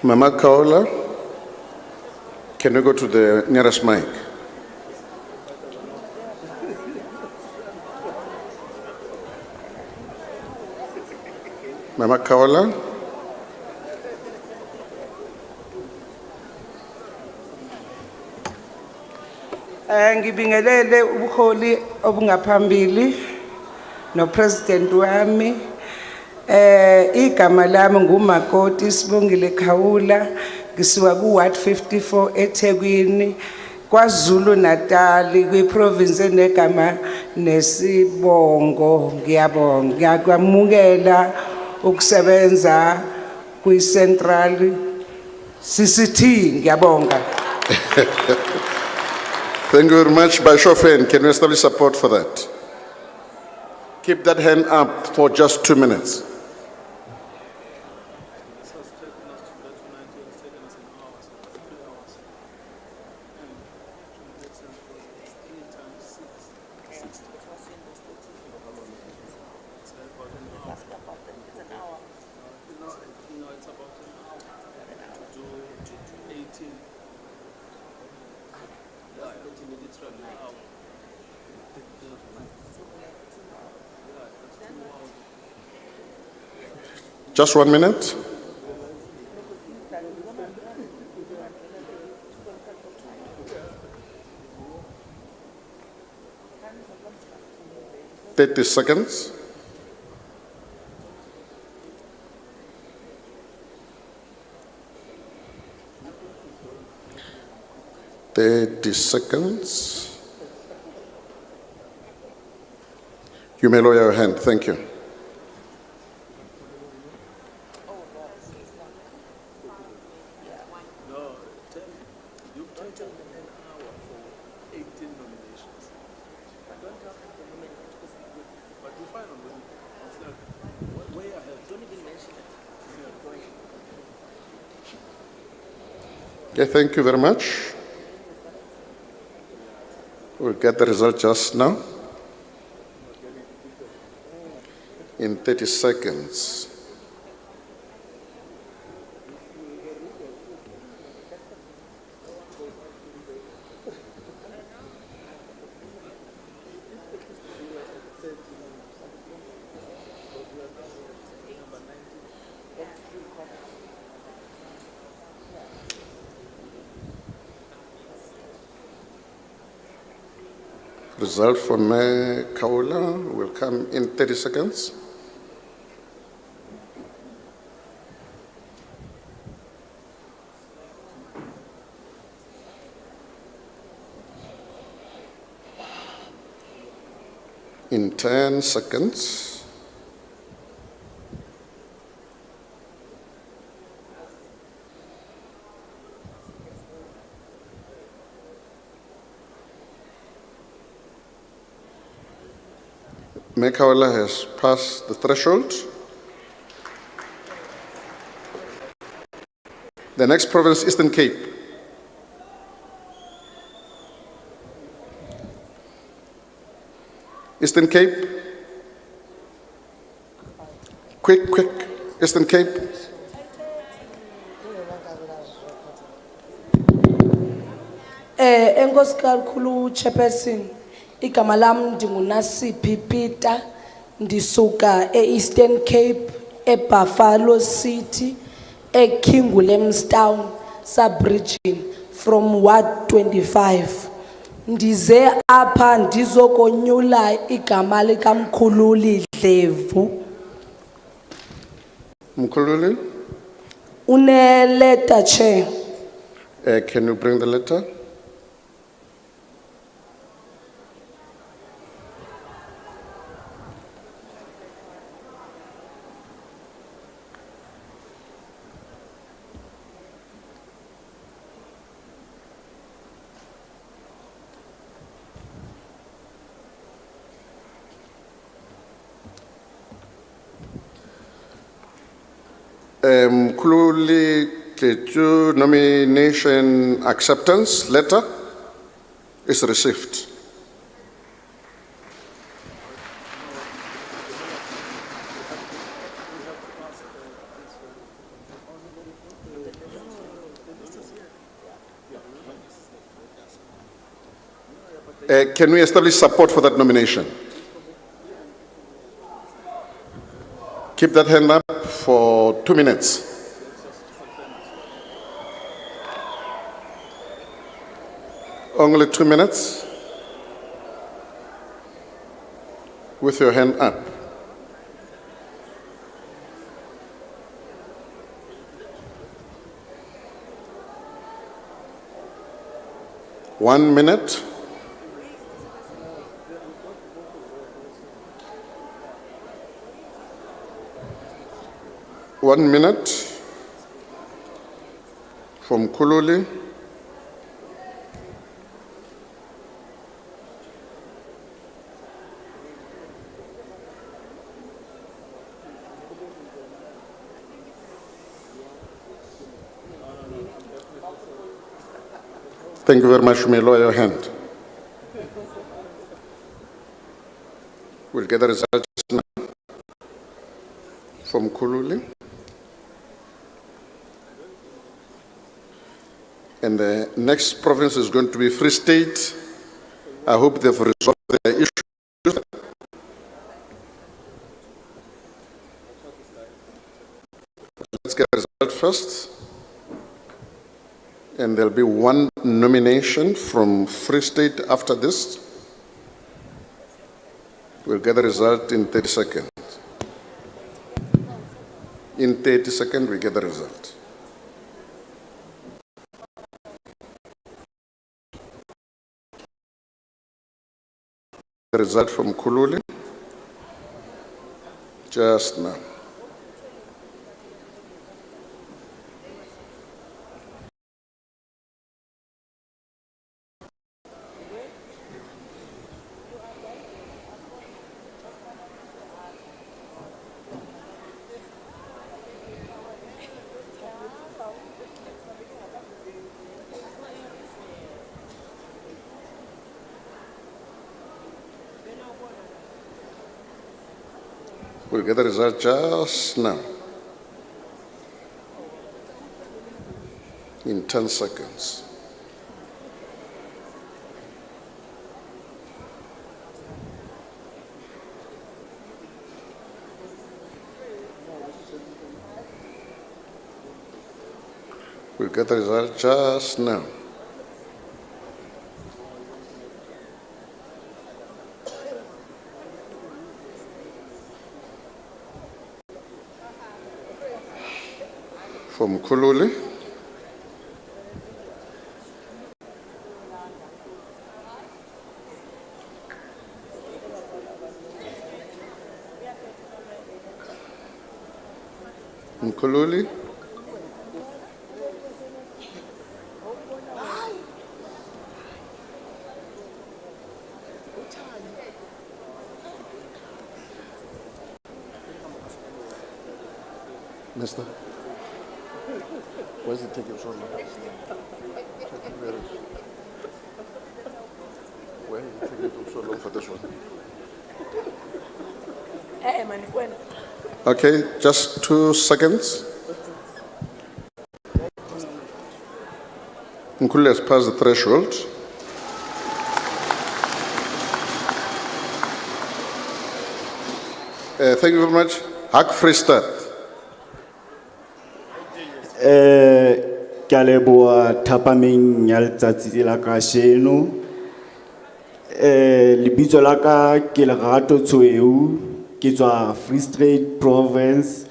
Mama Kaola, can you go to the nearest mic? Mama Kaola. Ngibingelele ubuholi obungaphambili no president wami. Igama lami nguMakoti Sibongile Khawula, ngisuka ku Ward 54 eThekwini, KwaZulu Natal, kwi province enegama nesibongo. Ngiyabonga, ngiyakwamukela ukusebenza kwi Central CCT. Ngiyabonga. Thank you very much. By show of hand, can you establish support for that? Keep that hand up for just 2 minutes. Just 1 minute. Thirty seconds. You may lower your hand. Thank you. Okay, thank you very much. We'll get the result just now. In 30 seconds. Result for Mayor Kaula will come in 30 seconds. In 10 seconds. Mekaula has passed the threshold. The next province, Eastern Cape. Eastern Cape. Quick, Eastern Cape. Enkosi kakhulu chairperson, igama lam ndinguNasiphi Peter, ndisuka Eastern Cape, Buffalo City, Kingwillemstown sub-region from Ward 25. Ndize apha ndizokonyula igama likaMkhululi Dlevu. Mkhululi, Une letter chair. can you bring the letter? Mkhululi Tletu nomination acceptance letter is received. Can we establish support for that nomination? Keep that hand up for 2 minutes. Only 2 minutes with your hand up. One minute. One minute from Kululi. Thank you very much. You may lower your hand. We'll get the results now from Kululi. And the next province is going to be Free State. I hope they've resolved their issue. Let's get the result first. And there'll be one nomination from Free State after this. We'll get the result in 30 seconds. In 30 seconds, we get the result. The result from Kululi just now. We'll get the result just now. In 10 seconds. We'll get the result just now. From Kululi. Mkhululi. Mister? Where's the taking so long? Where is it taking so long for this one? Okay, just 2 seconds. Nkuli has passed the threshold. Thank you very much. Hak Free State. Ke a leboha thapameng ya letsatsi la kasheno. Lebitso la ka ke Lerato Tshweu, ke tswa Free State Province,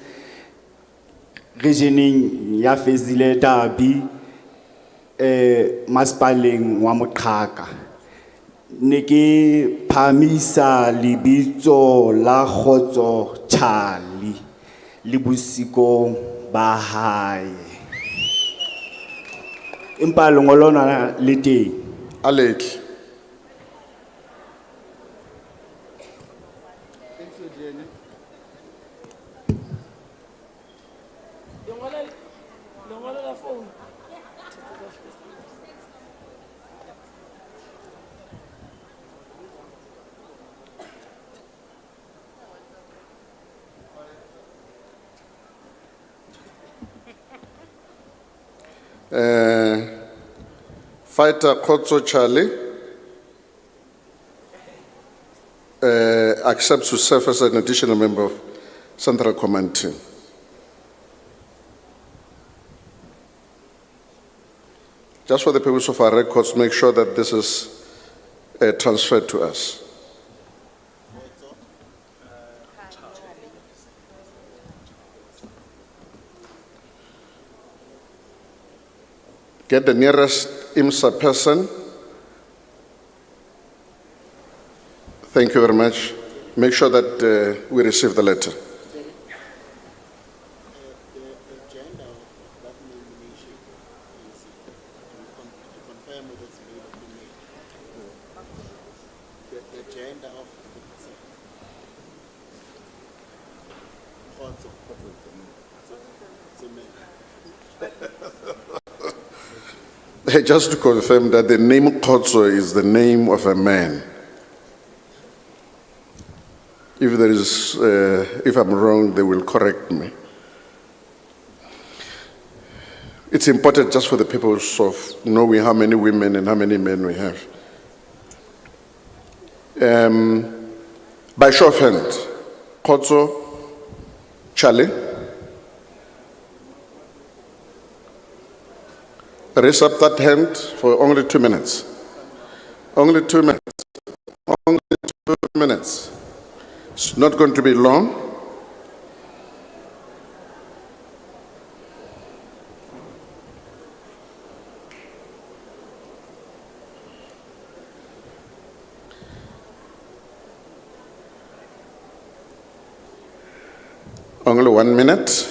regioneng ya Fezile Dabi, masipaleng wa Moqhaka. Ne ke phamisa lebitso la Kgotso Charlie le bosikong ba hae. Empa lengolo lona le teng. Aleki. Fighter Kotso Charlie accepts to serve as an additional member of Central Command Team. Just for the purpose of our records, make sure that this is transferred to us. Get the nearest IMSA person. Thank you very much. Make sure that we receive the letter. Just to confirm that the name Kotso is the name of a man. If there is, if I'm wrong, they will correct me. It's important just for the purpose of knowing how many women and how many men we have. By show of hand, Kotso Charlie. Raise up that hand for only 2 minutes. Only 2 minutes. Only 2 minutes. It's not going to be long. Only 1 minute.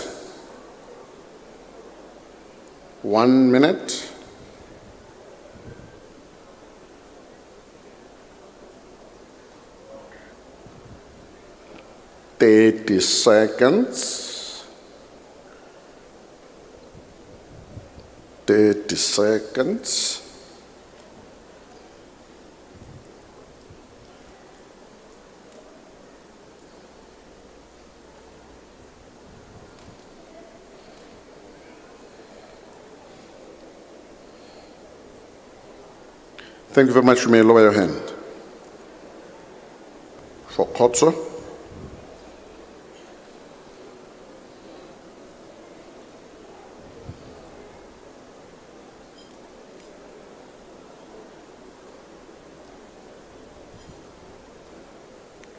1 minute. Thirty seconds. 30 seconds. Thank you very much. You may lower your hand. For Kotso.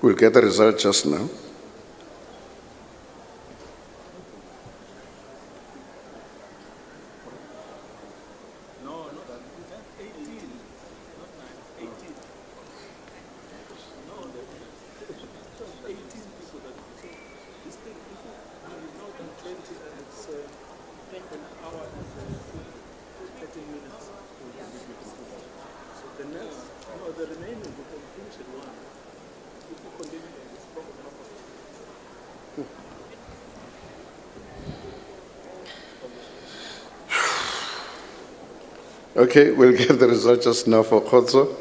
We'll get the result just now. Okay, we'll get the result just now for Khotso.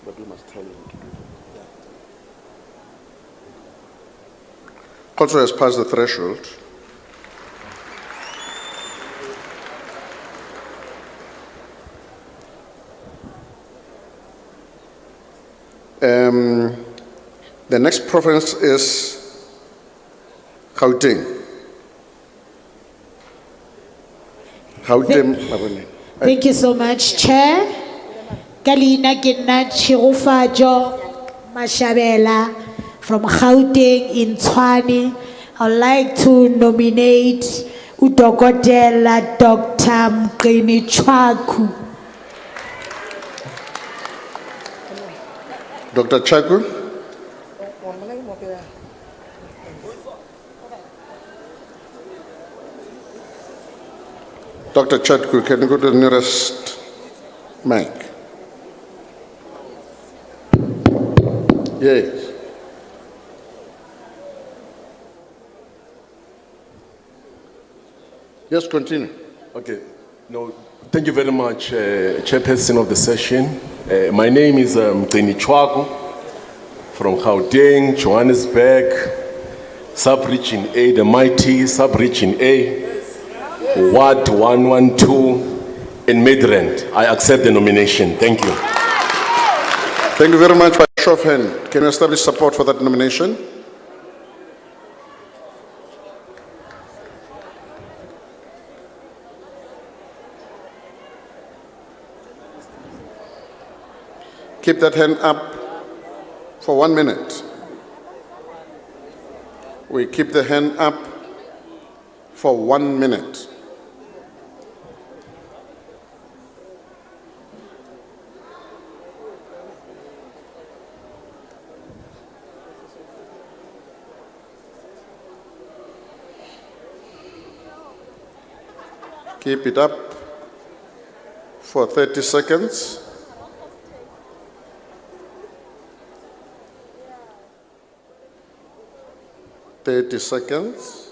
But we must tell him to do that. Khotso has passed the threshold. The next province is Gauteng. Gauteng. Thank you so much, Chair. Kalina Gina Chirufajo Mashabela from Gauteng in Tshwane. I'd like to nominate Udokotela Dr. Mqini Chwaku. Dr. Chaku. Dr. Chaku, can you go to the nearest mic? Yes. Yes, continue. Okay. No, thank you very much, Chairperson of the session. My name is Mqini Chwaku from Gauteng, Johannesburg, Sub-Region A, the mighty Sub-Region A, Ward 112 in Midrand. I accept the nomination. Thank you. Thank you very much. By show of hand, can you establish support for that nomination? Keep that hand up for 1 minute. We keep the hand up for 1 minute. Keep it up for 30 seconds. Seconds.